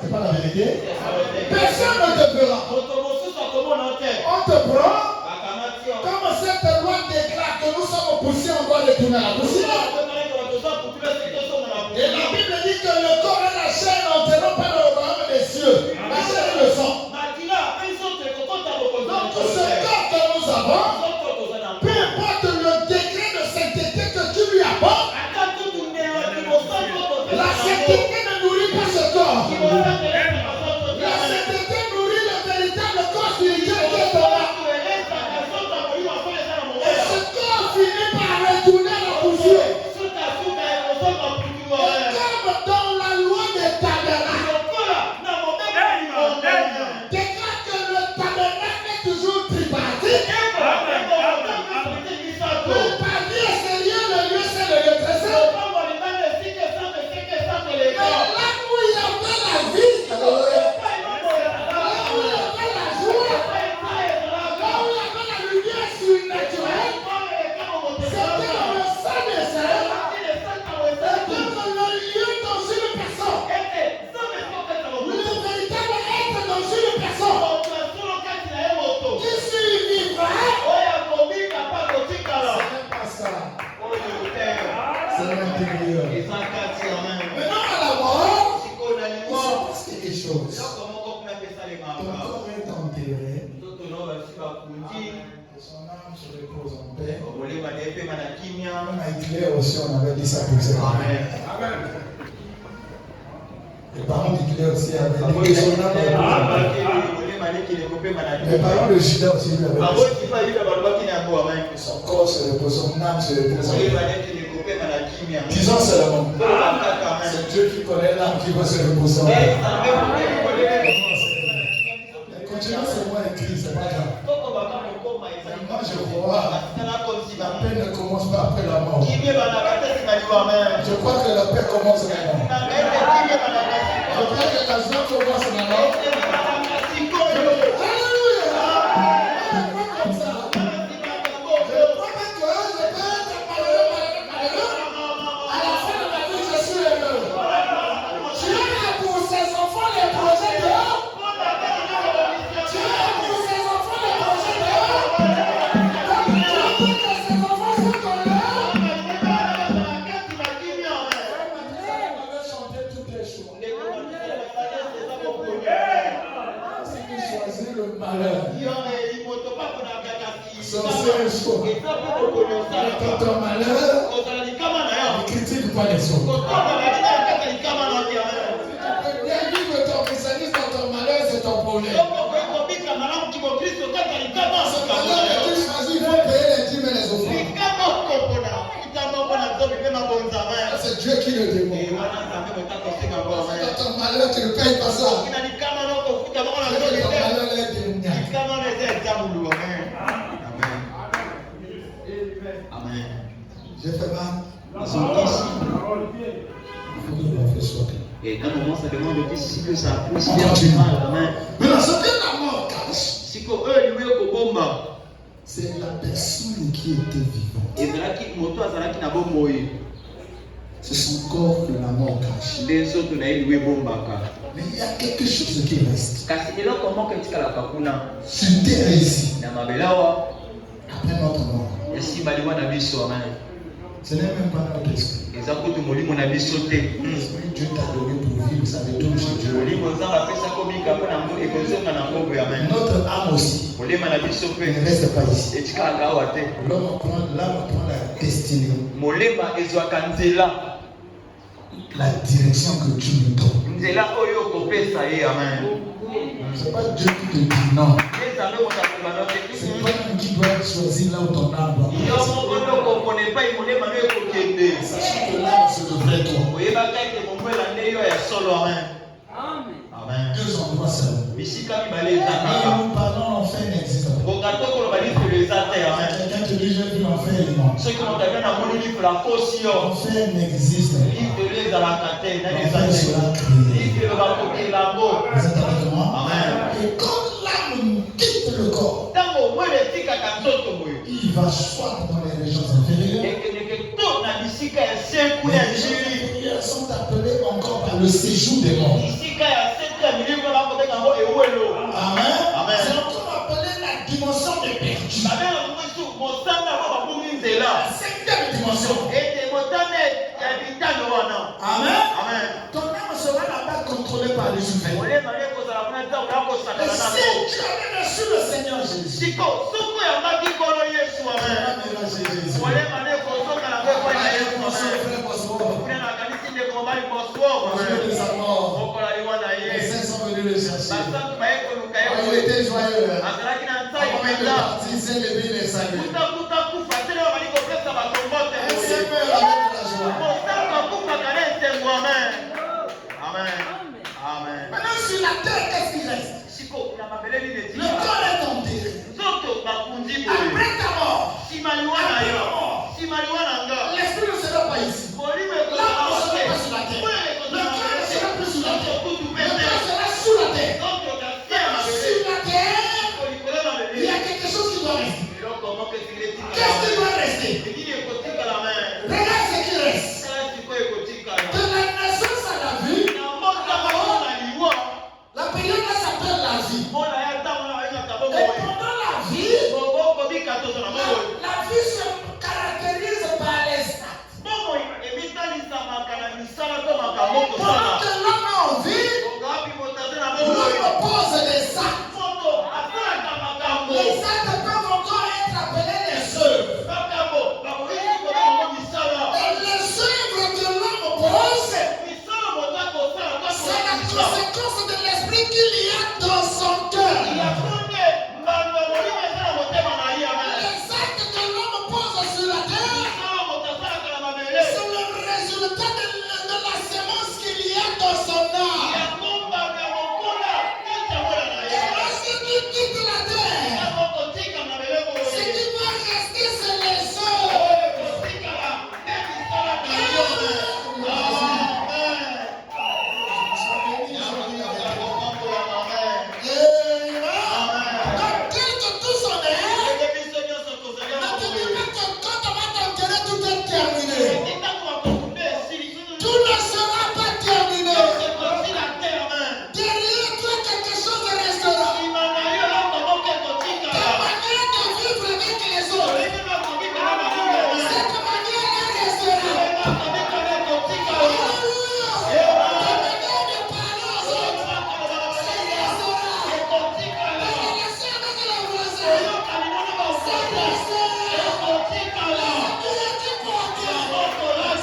C'est pas la vérité? Personne ne te verra. On te prend. Comme cette loi déclare que nous sommes poussés, on doit retourner à la poussière. Et la Bible dit que le corps et la chair n'entreront pas dans le royaume des cieux. La chair et le sang. Donc ce corps que nous avons, peu importe le degré de sainteté que tu lui apportes, la sainteté ne nourrit pas ce corps. La sainteté nourrit le véritable corps spirituel qui est en là. Et ce corps finit par retourner à la poussière. Et comme dans la loi des tabernacles, déclare que le tabernacle est toujours tripartite. Le palier extérieur, le lieu c'est le lieu très saint. Mais là où il y avait la vie, choses. Ton corps est enterré. Son âme se repose en paix. Même à Hitler aussi, on avait dit ça pour ça. Amen. Les parents d'Hitler aussi avaient dit que son âme repose en paix. Les parents de Judas aussi lui avaient dit ça. Son corps se repose, son âme se repose en paix. Disons seulement, c'est Dieu qui connaît l'âme qui va se reposer en paix. Continuons seulement à écrire, c'est pas grave. Moi je crois, la paix ne commence pas après la mort. Je crois que la paix commence maintenant. Je crois que la joie commence maintenant. Quand ton malheur, ne critique pas les autres. Bien vivre ton christianisme dans ton malheur, c'est ton problème. Ce malheur que tu choisis, il faut payer les dîmes et les offrandes. C'est Dieu qui le demande. Dans ton malheur, tu ne payes pas ça. Ton malheur est démoniaque. Amen. J'ai fait mal. Et à un moment, ça demande de si que ça puisse faire du mal. Maintenant, ce que la mort cache, c'est la personne qui était vivante. C'est son corps que la mort cache. Mais il y a quelque chose qui reste. Sur terre ici, après notre mort. Ce n'est même pas notre esprit. L'esprit Dieu t'a donné pour vivre, ça retourne chez Dieu. Notre âme aussi ne reste pas ici. L'homme prend la destinée, la direction que Dieu nous donne. C'est pas Dieu qui te dit non. C'est toi qui dois choisir là où ton âme doit aller. Sachant que l'âme c'est le vrai toi. Amen. Deux endroits seulement. Quand nous parlons, l'enfer n'existe pas. Quelqu'un te dit j'ai vu l'enfer, il ment. L'enfer n'existe pas. L'enfer sera créé. Vous êtes avec moi? Et quand l'âme quitte le corps, il va soit dans les régions inférieures. Les prières sont appelées encore par le séjour des morts. Amen. C'est encore appelé la dimension des perdus. La cinquième dimension. Amen. Ton âme sera là-bas contrôlée par les humains. Et si tu as reçu le Seigneur Jésus, les saints sont venus le chercher. Il était joyeux. Avant de partir, il s'est levé les saluer. Un seul meurt avec la joie. Amen. Maintenant sur la terre, qu'est-ce qui reste? Le corps est enterré. Après ta mort, l'esprit ne sera pas ici. L'âme ne sera pas sur la terre. Le corps ne sera plus sur la terre. Le corps sera sous la terre. Sur la terre, il y a quelque chose qui doit rester. Qu'est-ce qui doit rester? Regarde ce qui reste. De la naissance à la vie, la période là s'appelle la vie. conséquence de l'esprit qu'il y a dans son cœur. Les actes que l'homme pose sur la terre sont le résultat de la semence qu'il y a dans son âme. Et lorsque tu quittes la terre, ce qui va rester, c'est les eaux. Donc, quel que tout son est, ne te dis pas que quand on va t'enterrer, tout est terminé. Tout ne sera pas terminé. Derrière toi, quelque chose restera. Ta manière de vivre avec les autres, cette manière restera. Alléluia. Ta manière de parler aux autres, ça restera. Ta relation avec les voisins, ça restera. La vie du porteur,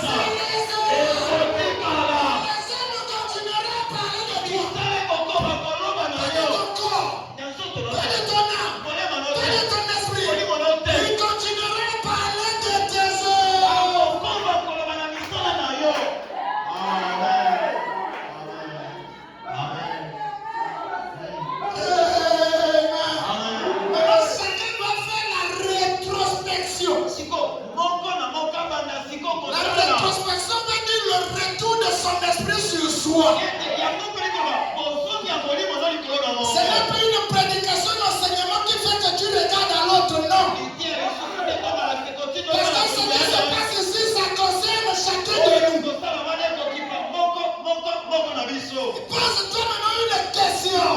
ça restera. Les hommes continueront à parler de toi, pas de ton corps, pas de ton âme, pas de ton esprit. Ils continueront à parler de tes œuvres. Alors chacun doit faire la rétrospection. La rétrospection veut dire le retour de son esprit sur soi. Ce n'est pas une prédication d'enseignement qui fait que tu regardes à l'autre, non. Parce que ce qui se passe ici, ça concerne chacun de nous. Pose-toi maintenant une question.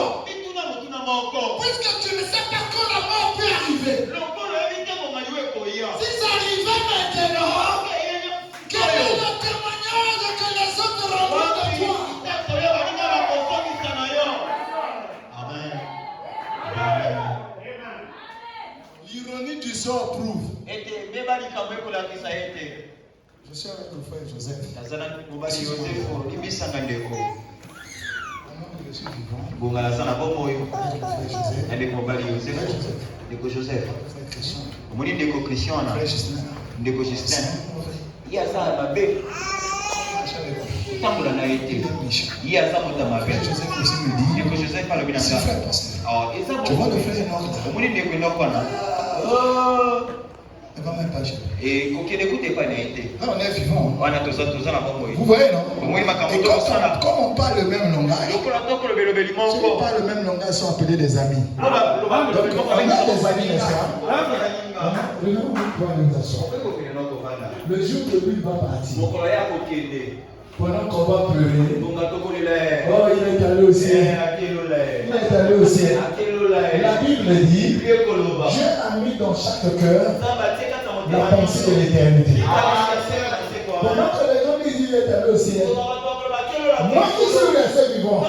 Puisque tu ne sais pas quand la mort peut arriver. Si ça arrivait maintenant, quel est le témoignage que les autres rendront de toi? L'ironie du sort prouve. Je suis avec le frère Joseph. Pendant que je suis vivant, avec le frère Joseph, frère Christian, frère Justin, tambola na été il aza moto mabe ndeko Joseph alobi na nga eza tu vois le frère Enoch là, omoni ndeko Enoch wana ne va même pas chez et kokende kute pa na été là on est vivant. wana toza na bomoi Vous voyez non? omoni makambo Et to sala comme on parle le même langage, lokola toko lobelo beli ceux qui moko parlent le même langage sont appelés des amis. donc On a des amis, n'est-ce pas? Le jour où lui doit nous asseoir, le jour que lui va partir, mokolo ya kokende pendant qu'on va pleurer, bonga tokolela oh il est allé au ciel, il est allé au ciel. La Bible dit, Dieu a mis dans chaque cœur la pensée de l'éternité. Pendant que les gens disent il est allé au ciel, moi qui suis resté vivant,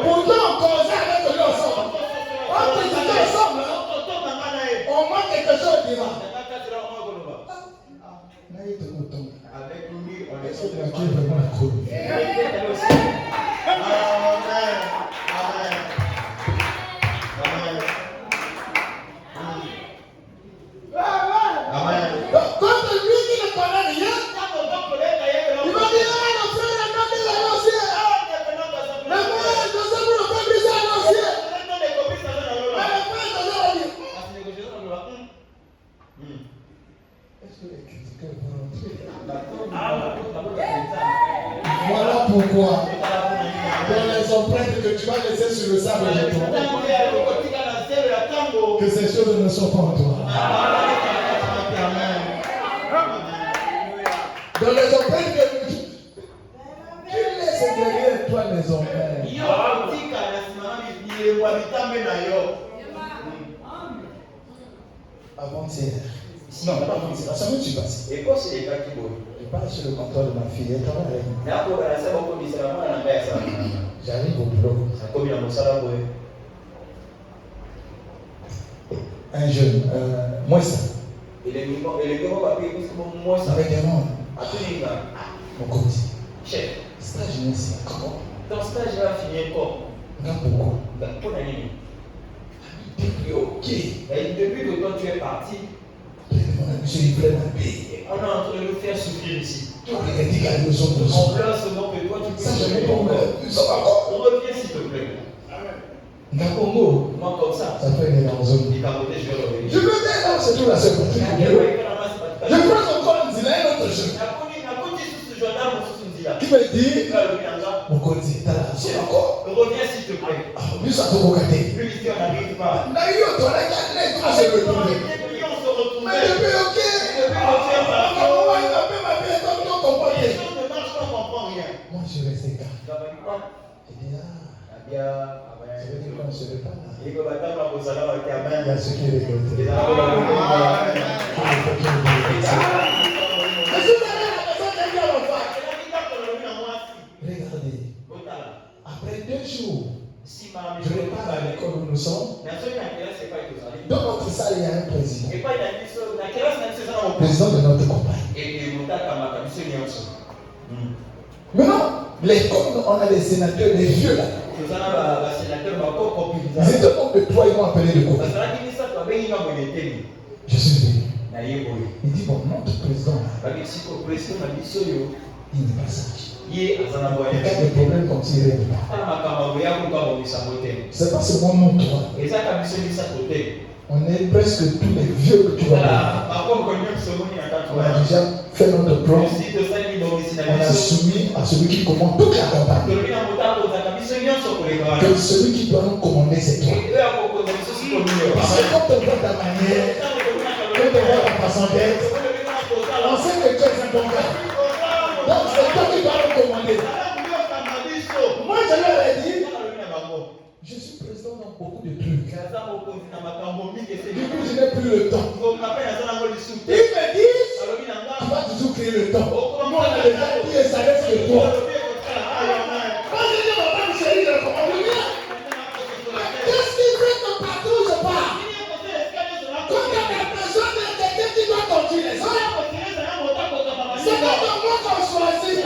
pourtant on causait avec lui ensemble, on présentait ensemble, au moins quelque chose dira. avec lui on Est-ce que la Dieu est vraiment la cour? Quand lui qui ne connaît rien, il va dire, ah, le frère a demandé la l'ancien. Le frère Joseph ne peut plus à l'ancien. Mais le frère Joseph a dit, est-ce que les critiqueurs vont rentrer? Voilà pourquoi dans les empreintes que tu vas laisser sur le sable de toi, que ces choses ne sont pas en toi. Dans les empreintes que tu laisses derrière toi les empreintes. Avant-hier. Non, pas avant-hier. La semaine passée. Je passe sur le comptoir de ma fille. Elle travaille avec moi. J'arrive au boulot. Un jeune, moi ça. Avec des noms. Mon côté. Stage jeunesse, comment? Ton stage va finir quand? Pourquoi? Pour l'année. Ok. Depuis que toi tu es parti, Monsieur, il plaît ma paix. on est en train de nous faire souffrir ici. Toi, les dit qu'à nous autres, On pleure seulement que toi tu peux jamais souffrir. encore. Reviens s'il te plaît. Congo, Moi comme ça. ça fait une zone. Il t'a voté, je vais revenir. Je veux dire, non, c'est tout la seule partie. Je pense encore une dîner, une autre chose. Qui me dit, mon côté, c'est encore. Reviens s'il te plaît. Lui, ça peut regarder. Lui ici, on n'arrive pas. Là, il y a toi, là, il y a c'est le problème. Depuis, on se retrouve. Mais depuis, ok. Comment il a fait ma vie, tant qu'on comprend rien. Les choses ne marchent pas, on comprend rien. Moi, je restais calme. Tu vas pas dire quoi? Je dis, ah, Bien, ça veut dire qu'on ne se fait pas là. il faut attendre la pause à Il y a ceux qui récoltent. Il Regardez, après 2 jours, je repars à l'école où nous sommes. Dans notre salle, il y a un président. Le président de notre compagnie. Maintenant, l'école, on a des sénateurs, des vieux là. Ils étaient comme de toi, ils vont appeler le copain. Je suis venu. Il dit, bon, notre président là, il n'est pas sage. Il y a des problèmes comme s'il n'est pas. C'est pas seulement nous, toi. On est presque tous les vieux que tu vas voir. On a déjà fait notre plan. On a soumis à celui qui commande toute la campagne. Que celui qui doit nous commander, c'est toi. Parce que quand on voit ta manière, quand on voit ta façon d'être, on sait que tu es un bon gars. Donc c'est toi qui dois nous commander. Moi je leur ai dit, je suis président dans beaucoup de trucs. Du coup je n'ai plus le temps. Ils me disent, tu vas toujours créer le temps. Nous on a déjà dit et ça reste que toi. Quand je dis ma femme chérie, je commande bien. Qu'est-ce qui fait que partout je pars? Quand il y a des personnes de quelqu'un qui doit conduire les autres, c'est pas de moi qu'on choisit.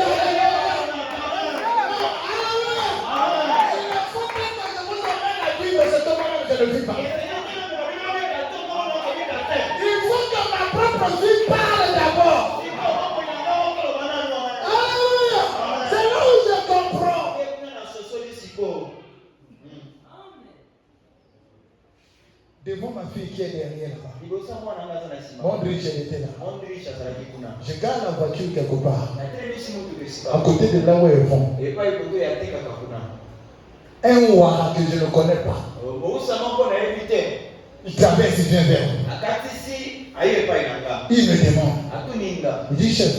Je ne vis pas. Il faut que ma propre vie parle d'abord. C'est là où je comprends. Devant ma fille qui est derrière là. Mondrich, elle était là. Je garde la voiture quelque part. À côté de là où elles vont. Un ouara que je ne connais pas. Il traverse, il vient vers moi. Il me demande. Il dit, chef,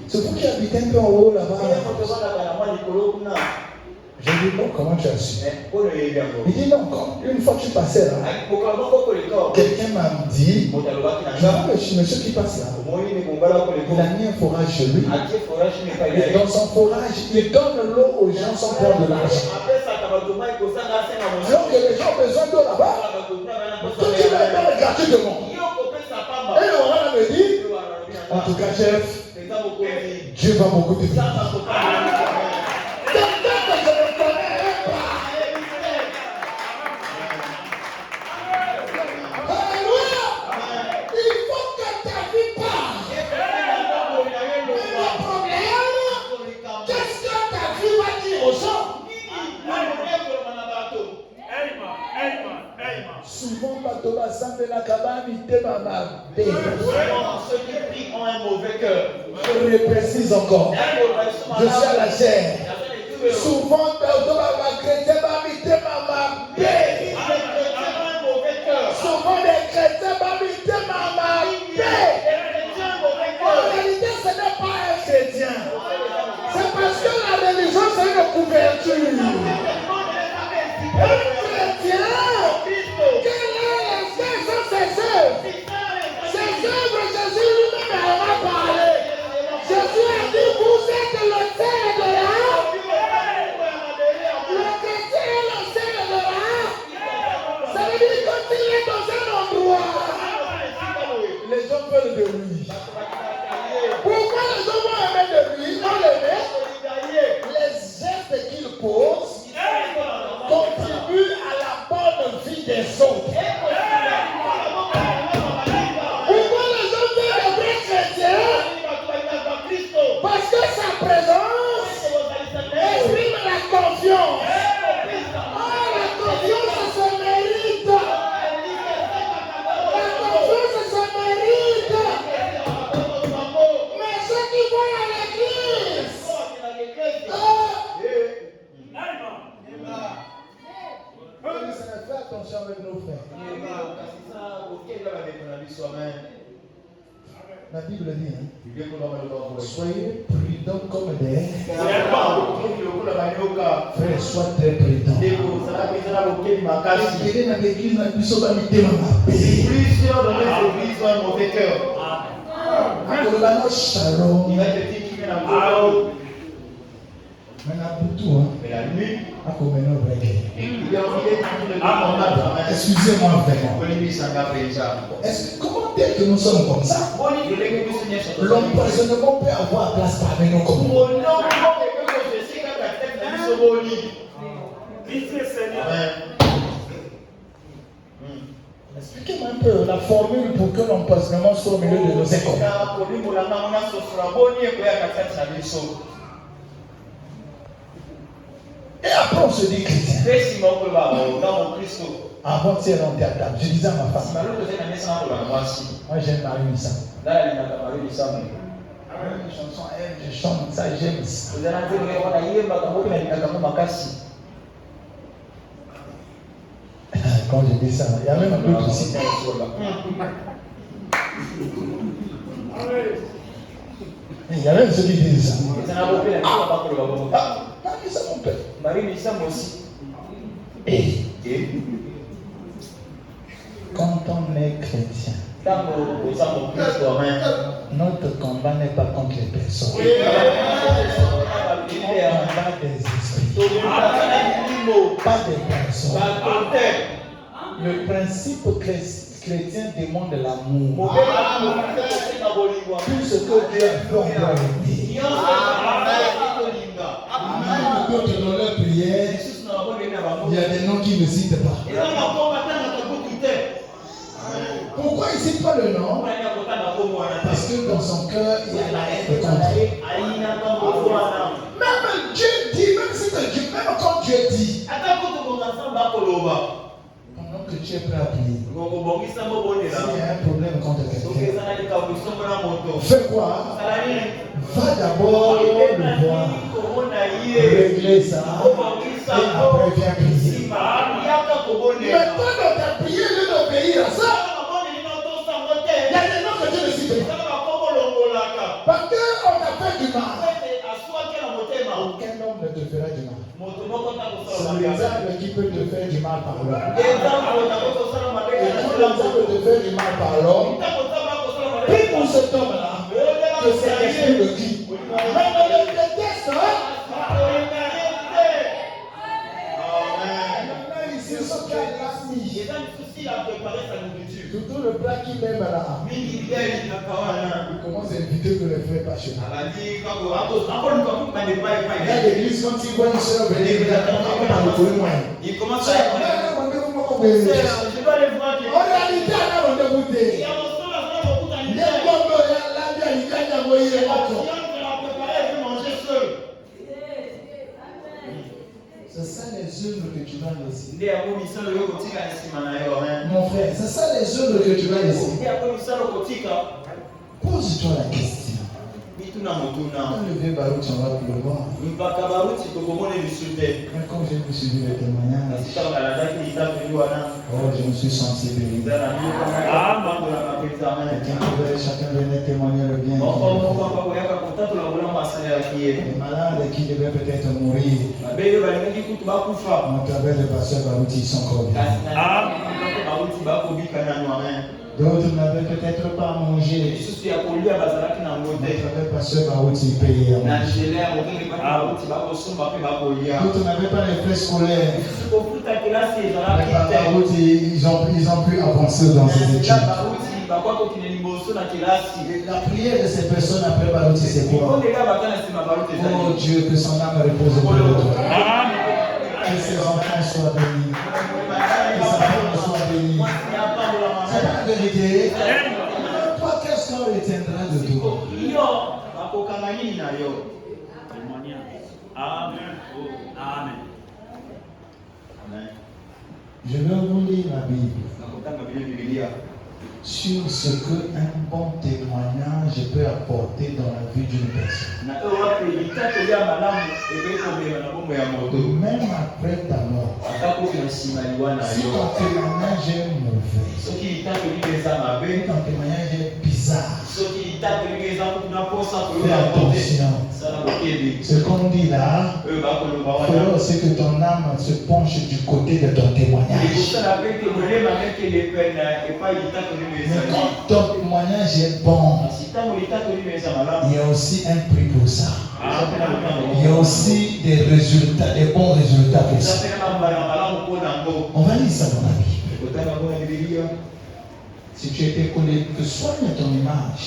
c'est vous qui habitez un peu en haut là-bas. Je dis, bon, comment tu as su? Il dit, non, une fois que je passais là, quelqu'un m'a dit, le monsieur qui passe là, il a mis un forage chez lui. Et dans son forage, il donne l'eau aux gens sans prendre de l'argent. Alors que les gens ont besoin d'eau là-bas, tout il va donner gratuitement. Et le roi me dit, en tout cas, chef, Dieu va beaucoup te bénir. Souvent, ceux qui prient ont un mauvais cœur. je le précise encore. Je suis à la chair. Souvent, souvent, les chrétiens m'habitent ma paix. En réalité, ce n'est pas un chrétien. C'est parce que la religion, c'est une couverture. Un chrétien, quelles sont ses œuvres? Ses œuvres, Jésus lui-même en a parlé. Jésus a dit, vous êtes le sel de la avec nos frères. La Bible dit, soyez prudents comme des frères, sois très prudents. Et dans l'église, nous sommes à plusieurs dans les églises ont un mauvais cœur. Mais la nuit, excusez-moi vraiment. Comment dire que nous sommes comme ça? L'empoisonnement peut avoir place parmi nous comme nous. Expliquez-moi un peu la formule pour que l'empoisonnement soit au milieu de nos écoles. Et après on se dit chrétien. Avant-hier on était à table. Je disais à ma femme, moi j'aime Marie Missa. Les chansons, je chante ça, j'aime ça. Quand je dis ça, il y a même un autre aussi. Il y a même ceux qui disent ça. Marie, ça mon père. Marie, ça moi aussi. Et quand on est chrétien, notre combat n'est pas contre les personnes. On combat des esprits. Pas des personnes. Le principe chrétien demande l'amour. Tout ce que Dieu a fait, on doit aimer. D'autres dans leur prière, il y a des noms qui ne citent pas. Pourquoi il ne cite pas le nom? Parce que dans son cœur, il y a la haine contre. Même Dieu dit, même si Dieu, même quand Dieu dit, pendant que tu es prêt à prier, s'il y a un problème contre quelqu'un, fais quoi? Va d'abord le voir, régler ça, et après viens prier. Mais toi dans ta prière, lieu d'obéir à ça, il y a des noms que Dieu ne cite pas. Parce qu'on t'a fait du mal. Aucun homme ne te fera du mal. C'est l'exemple qui peut te faire du mal par l'homme. Et quand l'exemple te fait du mal par l'homme, prie pour cet homme-là que cet esprit le quitte. Mais ne le déteste, hein? Maintenant, ici, ce qu'elle a mis. Surtout le plat qu'il aime là. Il commence à inviter que les frères passionnés. Il y a l'église quand il voit une soeur venir, il commence à en réalité, on a rendez-vous. C'est ça les œuvres que tu vas laisser. Mon frère, c'est ça les œuvres que tu vas laisser. Pose-toi la question. Dans le vieux Baruch, on va le voir. Mais quand j'ai suivi le témoignage, je me suis sensibilisé. Chacun venait témoigner le bien. Les malades qui devaient peut-être mourir, à travers le pasteur Baruch, ils sont encore bien. D'autres n'avaient peut-être pas mangé. Notre pasteur Baruch, il payait à manger. D'autres n'avaient pas les frais scolaires. Baruch, ils ont pu avancer dans ces études. La prière de ces personnes après Baruch, c'est quoi? Oh Dieu, que son âme repose auprès de toi. Que ses enfants soient bénis. Que sa femme soit bénie. C'est pas la vérité. Toi, qu'est-ce qu'on retiendra de toi? Amen. Amen. Je vais vous lire la Bible. sur ce qu'un bon témoignage peut apporter dans la vie d'une personne. Même après ta mort, si ton témoignage est mauvais, si ton témoignage est bizarre, fais attention. Ce qu'on dit là, faut c'est que ton âme se penche du côté de ton témoignage. Mais quand ton témoignage est bon, il y a aussi un prix pour ça. Il y a aussi des résultats, des bons résultats pour ça. On va lire ça dans la Bible. Si tu étais collé, que soigne ton image.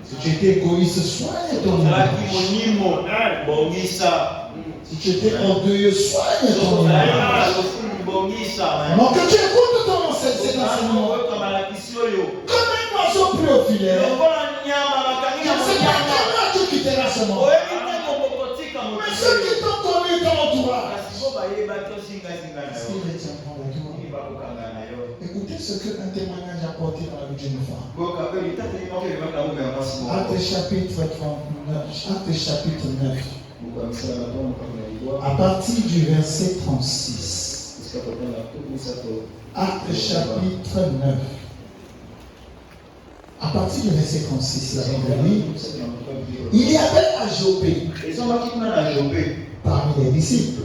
Si tu étais égoïste, soigne ton image. Si tu étais orgueilleux, soigne ton image. Alors que tu écoutes ton enseignement comme un oiseau pris au filet. Je ne sais pas comment tu quitteras ce monde. Mais ceux qui t'ont connu dans l'entourage, écoutez ce qu'un témoignage a apporté dans la vie d'une femme. Actes chapitre 39. Actes chapitre 9. À partir du verset 36. Actes chapitre 9. À partir du verset 36, la Bible dit, il y avait à Jopé, parmi les disciples,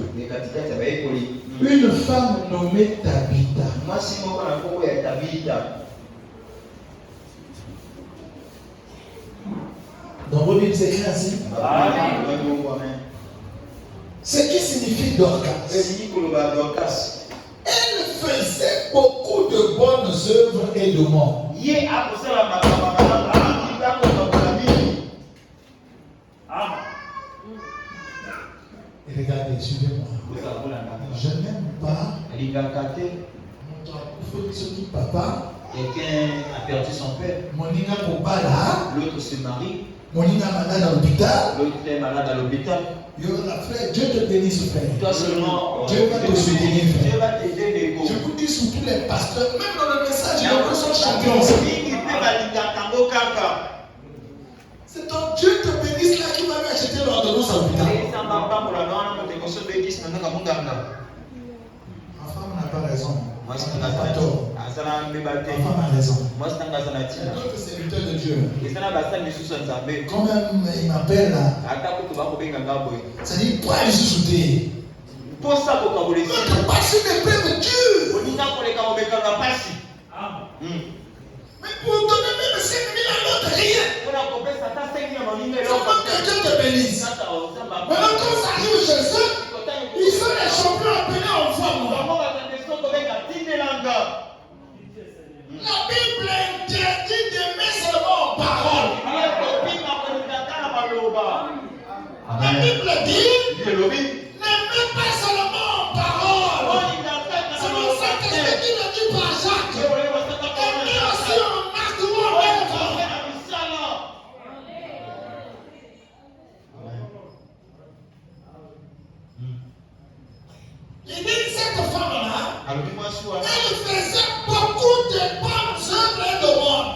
une femme nommée Tabitha. Dans vos Bibles, c'est écrit ainsi. Ce qui signifie Dorcas. Elle faisait beaucoup de bonnes œuvres et de morts. Regardez, suivez-moi. Je n'aime pas. Il faut dire ce qui papa. Quelqu'un a perdu son père. Moninga Kobala. L'autre se marie. Moninga malade à l'hôpital. L'autre est malade à l'hôpital. Dieu te bénisse, frère. Toi seulement. Dieu va te soutenir, frère. Dieu va t'aider, les gars. Je vous dis sur tous les pasteurs, même dans le message, il y a un sont champions. C'est ton Dieu te bénisse là qui va lui acheter l'ordonnance à l'hôpital. Ma femme n'a pas raison. Ma femme n'a pas tort. Ma femme a raison. D'autres serviteurs de Dieu. Quand même il m'appelle là. C'est-à-dire, toi, je suis soudé. Notre passion est pleine de Dieu. Mais pour donner même 5 000 à l'autre, rien. Comment que Dieu te bénisse. Maintenant, quand ça arrive chez eux, ils sont les champions appelés en femme. La Bible interdit d'aimer seulement en parole. La Bible dit, n'aimez pas seulement en parole. C'est le Saint-Esprit qui le dit par Jacques. Aimez aussi en acte ou en œuvre. Il dit cette femme-là, elle faisait beaucoup de bonnes œuvres et de bonnes.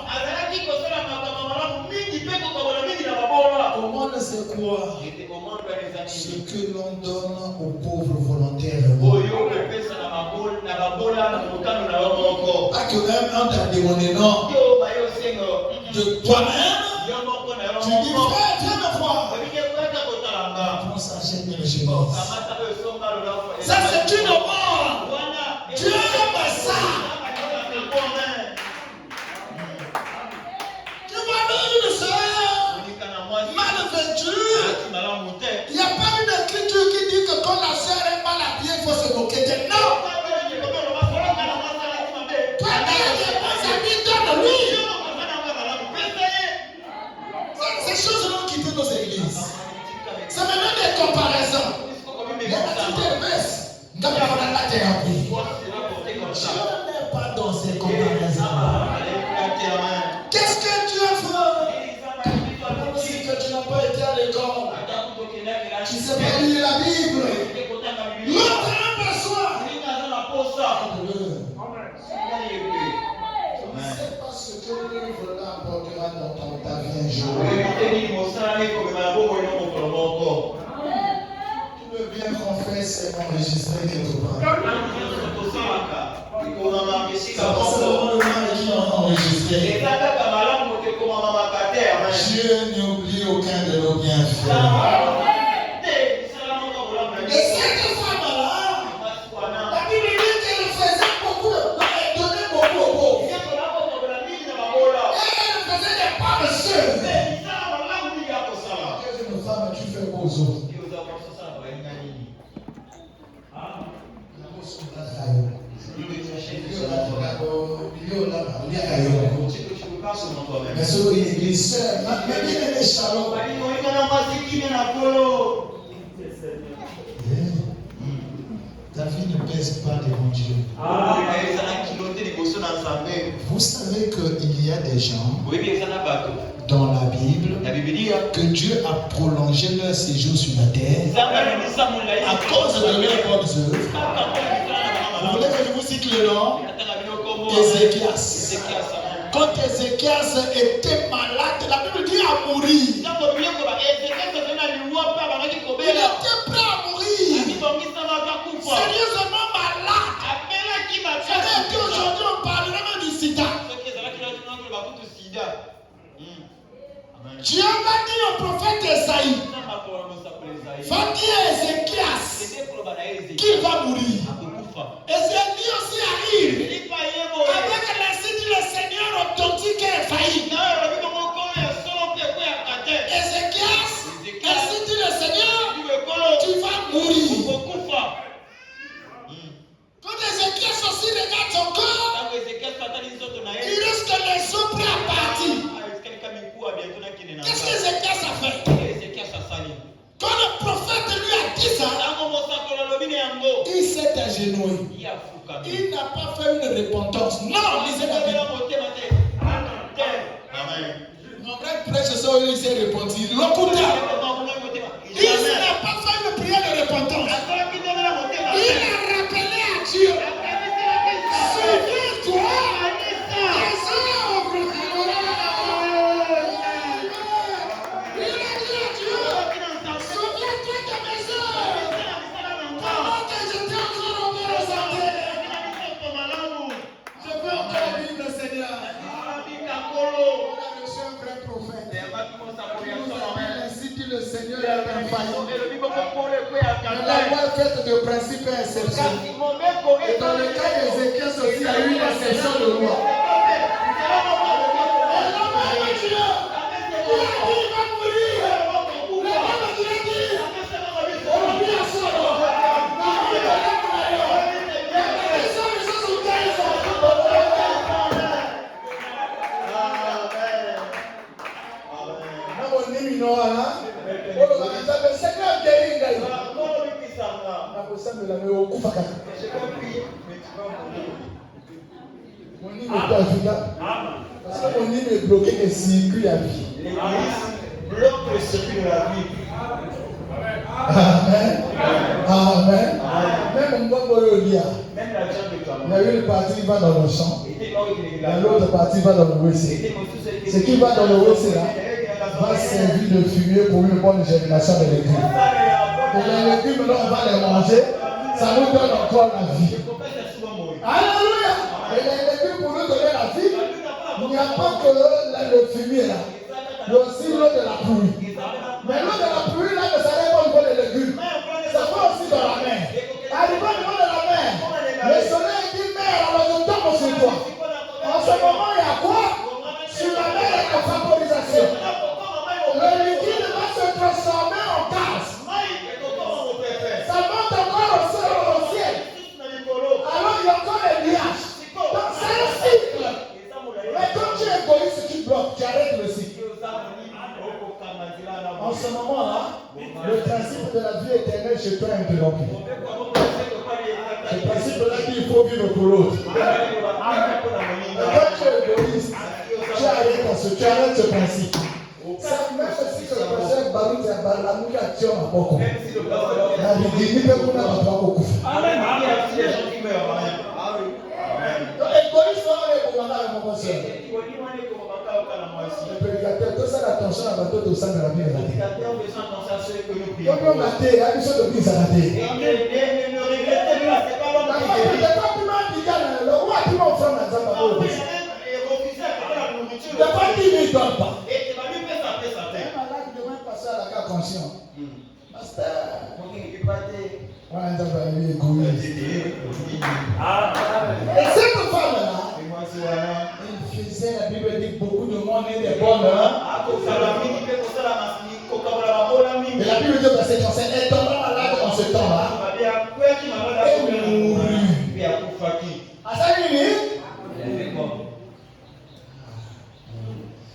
Comment c'est quoi? Ce que l'on donne aux pauvres volontaires. Pas que même on t'a demandé non. De toi-même, tu dis frère, viens me voir. On s'achète le chemin. Ça c'est une mort. Dieu aime ça. Tu vois une sœur malventure. Il n'y a pas une écriture qui dit que quand la sœur est mal habillée, il faut se moquer d'elle. Non. Toi, tu as des bons amis, donne-lui. Ces choses n'ont quitté nos églises. Ça me donne des comparaisons. Il y a la petite Hermès. Je ne n'ai pas dans ces comparaisons. Qu'est-ce que tu as fait? Comme si que tu n'as pas été à l'école. Tu ne sais pas lire la Bible. L'autre a besoin. Tout le bien qu'on fait, c'est enregistré quelque part. C'est pas seulement le mal qui est enregistré. Dieu n'oublie aucun de nos bienfaits. Et cette femme-là, la Bible dit qu'elle faisait beaucoup, elle donnait beaucoup aux pauvres. Et elle faisait des pas de ceux. Une femme, tu fais quoi aux autres? Mais selon l'église, mais bien aimé Shalom. Ta vie ne pèse pas devant Dieu. Vous savez qu'il y a des gens dans la Bible que Dieu a prolongé leur séjour sur la terre à cause de leurs bonnes œuvres. Vous voulez que je vous cite le nom? Ézéchias. Quand Ézéchias était malade, la Bible dit à mourir. Il était prêt à mourir. Sérieusement malade. C'est-à-dire qu'aujourd'hui on parlera même du sida. Dieu va dire au prophète Esaïe, va dire à Ézéchias qu'il va mourir. Ézéchias aussi arrive avec l'insigne du Seigneur authentique et failli. Ézéchias, l'insigne du Seigneur, tu vas mourir. Quand Ézéchias aussi regarde son corps, il risque les os prêts à partir. Qu'est-ce qu'Ézéchias a fait? Quand le prophète lui a dit ça, il s'est agenouillé. Il n'a pas fait une repentance. Non, lisez la Bible. Mon vrai prêche, c'est ça, il s'est repenti. Il n'a pas fait une prière de repentance. Il a rappelé à Dieu. Souviens-toi. Le Seigneur est infaillible. La loi est faite de principes et exceptions. Et dans le cas d'Ézéchias aussi, il y a eu une exception de loi. Mon livre est affidable. Parce que mon livre est bloqué et circuit la vie. L'église bloque le circuit de la vie. Amen. Amen. Même mon bon boy au lit. Même la jambe de toi. Il y a une partie qui va dans le champ. Et l'autre partie va dans le WC. Ce qui va dans le WC là va servir de fumier pour une bonne germination de légumes. Et les légumes là, on va les manger. Ça nous donne encore la vie. Alléluia. Et les légumes pour nous donner la vie, il n'y a pas que le fumier là. Il y a aussi l'eau de la pluie. Mais l'eau de la pluie là ne s'arrête pas au niveau des légumes. Ça va aussi dans la mer. Arrivé au niveau de la mer, le soleil dit mer, alors je tombe sur toi. En ce moment, il y a quoi? Sur la mer, il y a la vaporisation. Le liquide va se transformer en gaz. Ça monte encore au ciel. Alors il y a encore les nuages. Donc c'est un cycle. Mais quand tu es égoïste, tu bloques, tu arrêtes le cycle. En ce moment-là, le principe de la vie éternelle chez toi est interrompu. Ce principe-là dit qu'il faut vivre pour l'autre. Mais quand tu es égoïste, tu arrêtes ce principe. Ça, même si le projet Baruch est la mouille action à beaucoup. La vie peut vous n'avoir pas beaucoup. Amen. Égoïste, on est pour mon soeur. Le prédicateur, tout ça, attention à bateau de sang de la vie. Les prédicateurs faisons attention à ceux que nous Donc, prions. on a été, la mission de Christ a été. Et ne regrettez pas, c'est pas l'homme qui guérit. Le bâtiment qui gagne, le roi qui m'a offert la jambe à Après, vous. il a même refusé à faire la nourriture. Le pas qui ne donne pas. Et tu vas lui faire sa paix, sa Un paix. malade devrait passer à la carte conscient. Pasteur. Donc, il n'est pas dit. On a été égoïste. Ah, Et cette femme-là, et moi, c'est voilà. elle faisait, la Bible dit, beaucoup de monde et des bonnes. Ah, comme ça, la vie, comme ça, la masse, comme ça, la bonne amie. Et la Bible dit, verset 35, elle tomba malade en ce temps-là. À ça,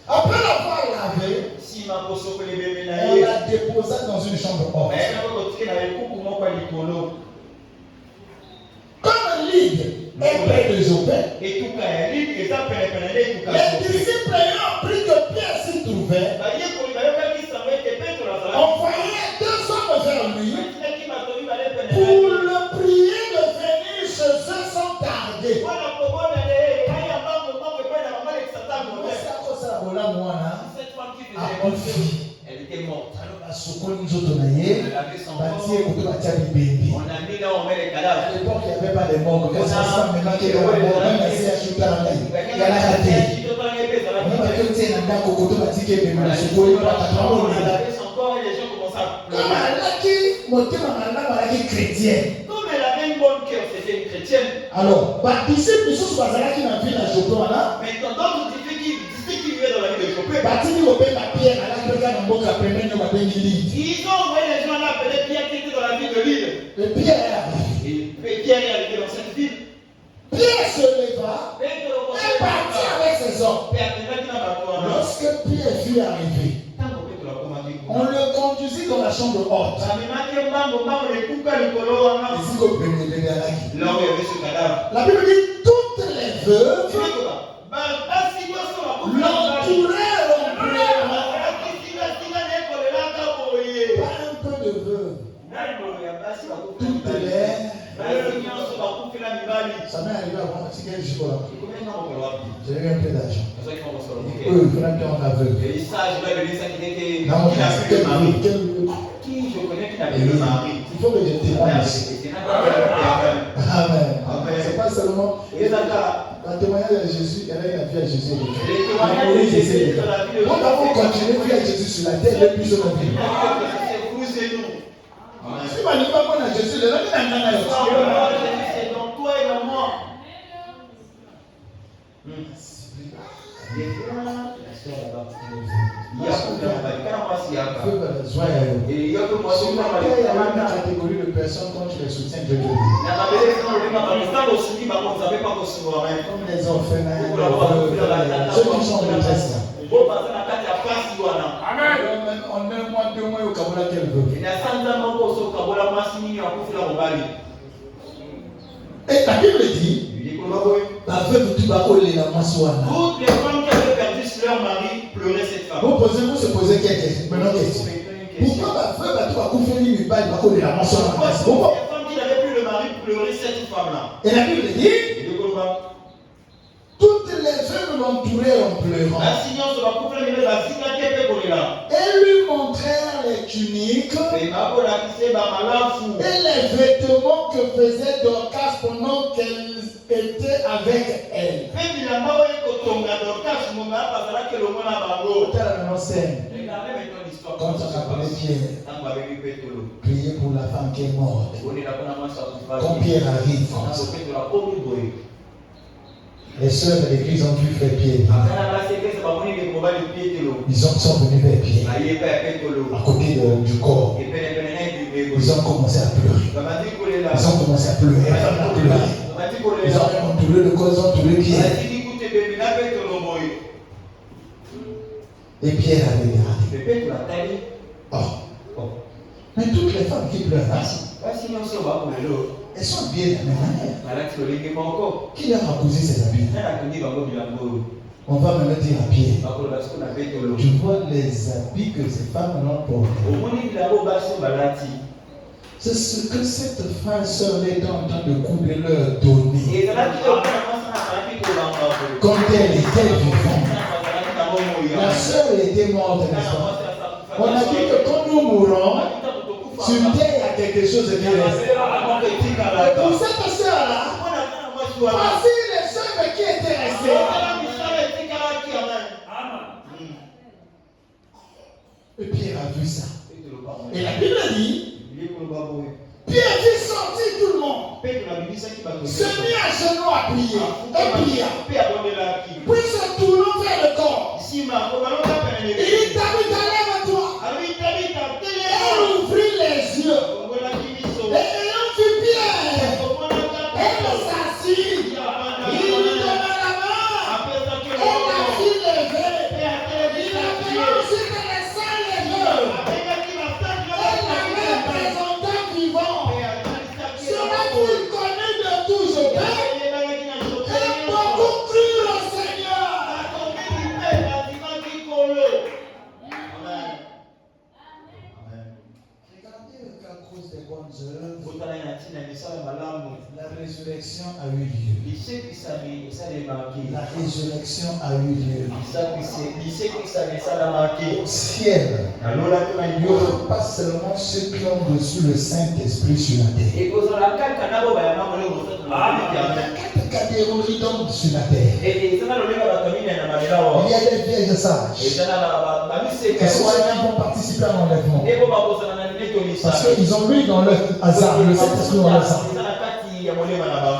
après l'avoir lavé, on la déposa dans une chambre haute. Comme un lit est près de Jopé, les disciples ayant appris que Pierre s'y trouvait, envoyaient 2 hommes vers lui pour le prier de venir chez eux sans tarder. Elle était morte. On a mis là, on met les cadavres. À l'époque, il n'y avait pas de morgue. Quand ça se maintenant qu'il y a la mort, même la CHU Taranda, il y a la raté. On va que tu es dans le cocoto, tu vas dire que tu es dans le secours, tu vas t'attendre. Comme elle a dit, mon thème, elle a dit chrétienne. Comme elle avait une bonne cœur, c'était une chrétienne. Alors, disciples, ils sont sur la qui n'a vu la Jopé, là. Maintenant, d'autres disciples qui vivaient dans la ville de Jopé. Batini au pays ma pierre, à la gueule dans mon capé, même dans ma belle île. Ils ont envoyé les gens là, peut-être Pierre qui était dans la ville de l'île. Et Pierre est arrivé. Et Pierre est arrivé dans cette ville. Pierre se leva et partit avec ses hommes. Lorsque Pierre fut arrivé, on le conduisit dans la chambre haute. La Bible dit toutes les veuves l'entourèrent. Pas un peu de veuves. Toutes les. Ça m'est arrivé à moi, c'est quel jour là? J'ai eu un peu d'argent. Eux, il faudrait bien en aveugle. Et ça, je vais venir ça qui n'était Non, qui n'a plus de mari. Qui je connais qui n'a plus de mari. Il faut que je témoigne ici. Amen. C'est pas seulement. Le témoignage de Jésus, elle a eu la vie à Jésus. Les témoignages de Jésus dans la vie de Jésus. Nous avons continué à vie à Jésus sur la terre depuis ce moment. C'est vous et nous. Si ma n'est pas bonne à Jésus, le nom est c'est dans toi et dans moi. Et il y a une catégorie de personnes quand tu les soutiens, Dieu te dit. Comme les orphelins, ceux qui sont en détresse. En un mois, 2 mois, au Kabola, qu'elle veut. Et la Bible dit, toutes les femmes qui avaient perdu leur mari pleuraient cette femme. vous se posez quelques questions. Pourquoi la veuve a tout accouché lui pas il va coller la maçon? Pourquoi les femmes qui n'avaient plus le mari pleuraient cette femme-là? Et la Bible dit, toutes les veuves l'entouraient en pleurant. Et lui montrèrent les tuniques et les vêtements que faisait Dorcas pendant qu'elle était avec elle. Quand on appelait Pierre, priez pour la femme qui est morte. Quand Pierre arrive, les sœurs de l'église ont vu faire Pierre. Ils sont venus vers Pierre, à côté du corps. Ils ont commencé à pleurer. Ils ont commencé à pleurer. Ils ont entouré le corps, ils ont entouré Pierre. Et Pierre avait regardé. Oh. Mais toutes les femmes qui pleurent, elles sont bien de la même manière. Qui leur a posé ces habits? On va maintenant dire à Pierre, tu vois les habits que ces femmes ont portés. C'est ce que cette femme sœur est en train de couper leur donner. Quand elle était vivante, la Ma soeur était morte, n'est-ce pas? On a dit que quand nous mourons, sur terre, il y a quelque chose qui reste. Et pour cette soeur-là, voici les œuvres qui étaient restées. Et Pierre a vu ça. Et la Bible dit, Pierre fit sortir tout le monde. Se mit à genoux à prier. Et pria. Puis se tournant vers le corps. Il dit, Tabitha, lève-toi. Elle ouvrit les yeux. Et ayant vu Pierre, elle s'assit. Il lui donna la main. Elle la fit lever. Il appela ensuite les saints les deux. Elle l'avait présenté vivant. Sera-t-il connu de tous au Père? Et beaucoup crurent au Seigneur. Regardez qu'à cause des bonnes œuvres, la résurrection a eu lieu. La résurrection a eu lieu. Au ciel, il n'y aura pas seulement ceux qui ont reçu le Saint-Esprit sur la terre. Il y a 4 catégories d'hommes sur la terre. Il y a des vierges sages qui vont participer à l'enlèvement. Parce qu'ils ont lu dans le hasard, le Saint-Esprit dans le sang.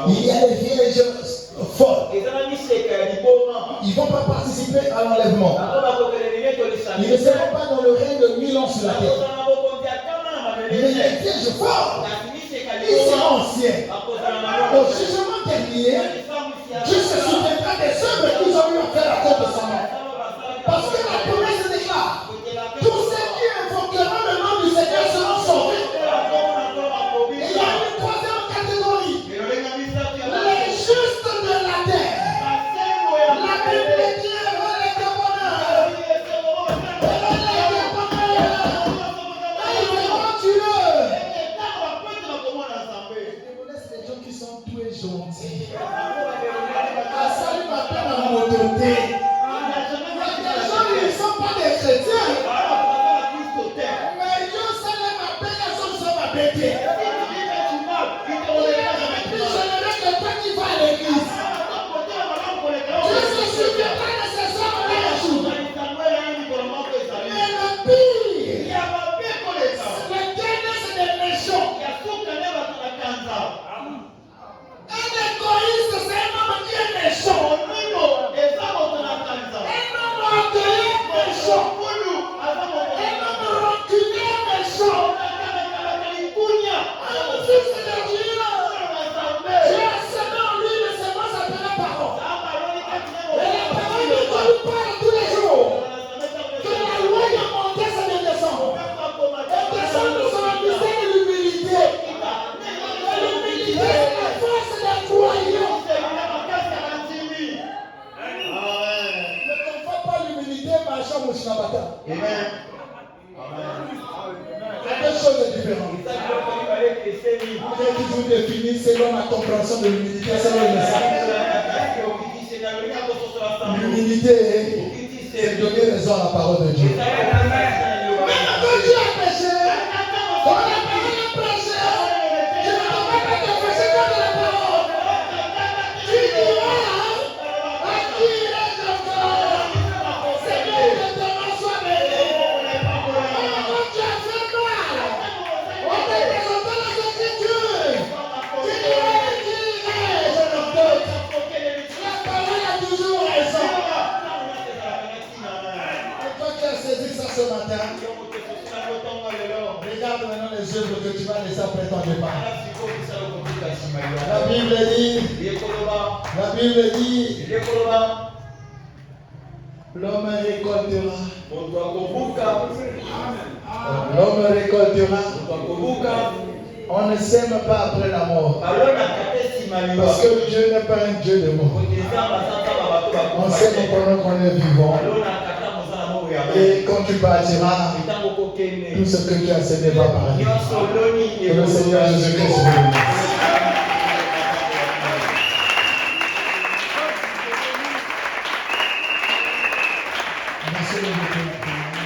Il y a des vierges folles. Ils ne vont pas participer à l'enlèvement. Ils ne seront pas dans le règne de 1000 ans sur la terre. Mais les vierges folles, ils sont anciens. Au jugement dernier, Dieu se souviendra des œuvres qu'ils ont eu à faire à cause de son nom. Parce que la promesse déclare, tous ceux qui invoqueront le nom du Seigneur seront sauvés. Et il y a une troisième catégorie, les justes de la terre. La Bible dit, les débonneurs. Ils verront Dieu. C'est des gens qui sont tous et gentils. Salut ma peine à m'autorité. Les gens qui ne sont pas des chrétiens. Mais Dieu sait ma peine, ils sont ma bêtise. Puis je ne laisse que toi qui vas à l'église. Dieu se souviendra de ces hommes dans les jours. Mais le pire, le dernier c'est des méchants. Un égoïste, c'est un homme qui est méchant. Un homme orgueilleux, méchant. Un homme rancunier, méchant. Un fils de Dieu. Dieu a semé en lui le semence appelée la parole. Et la parole de Dieu nous parle tous les jours. Que la loi de monter, c'est de descendre. Et descendre sur la mystère de l'humilité. Et l'humilité, c'est la force des croyants. Ne confonds pas l'humilité, machin, mouchinabata. Amen. C'est deux choses différentes. J'ai toujours défini selon ma compréhension de l'humilité, selon le message. L'humilité, c'est donner raison à la parole de Dieu. Même quand Dieu a péché, quand la parole a péché, je ne peux pas te pécher contre la parole. Tu diras, à qui est encore? Seigneur, que ton nom soit béni. Quand tu as fait mal, on te présentera dans les Écritures. Tu diras, qui est-je encore? La parole a toujours raison. Et toi qui as saisi ça ce matin, regarde maintenant les œuvres que tu vas laisser après ton départ. La Bible dit, l'homme récoltera. L'homme récoltera. On ne sème pas après la mort. Parce que Dieu n'est pas un Dieu de mort. On sème pendant qu'on est vivant. Et quand tu partiras, tout ce que tu as semé va parler. Que le Seigneur Jésus-Christ vous bénisse. célébrer la prière.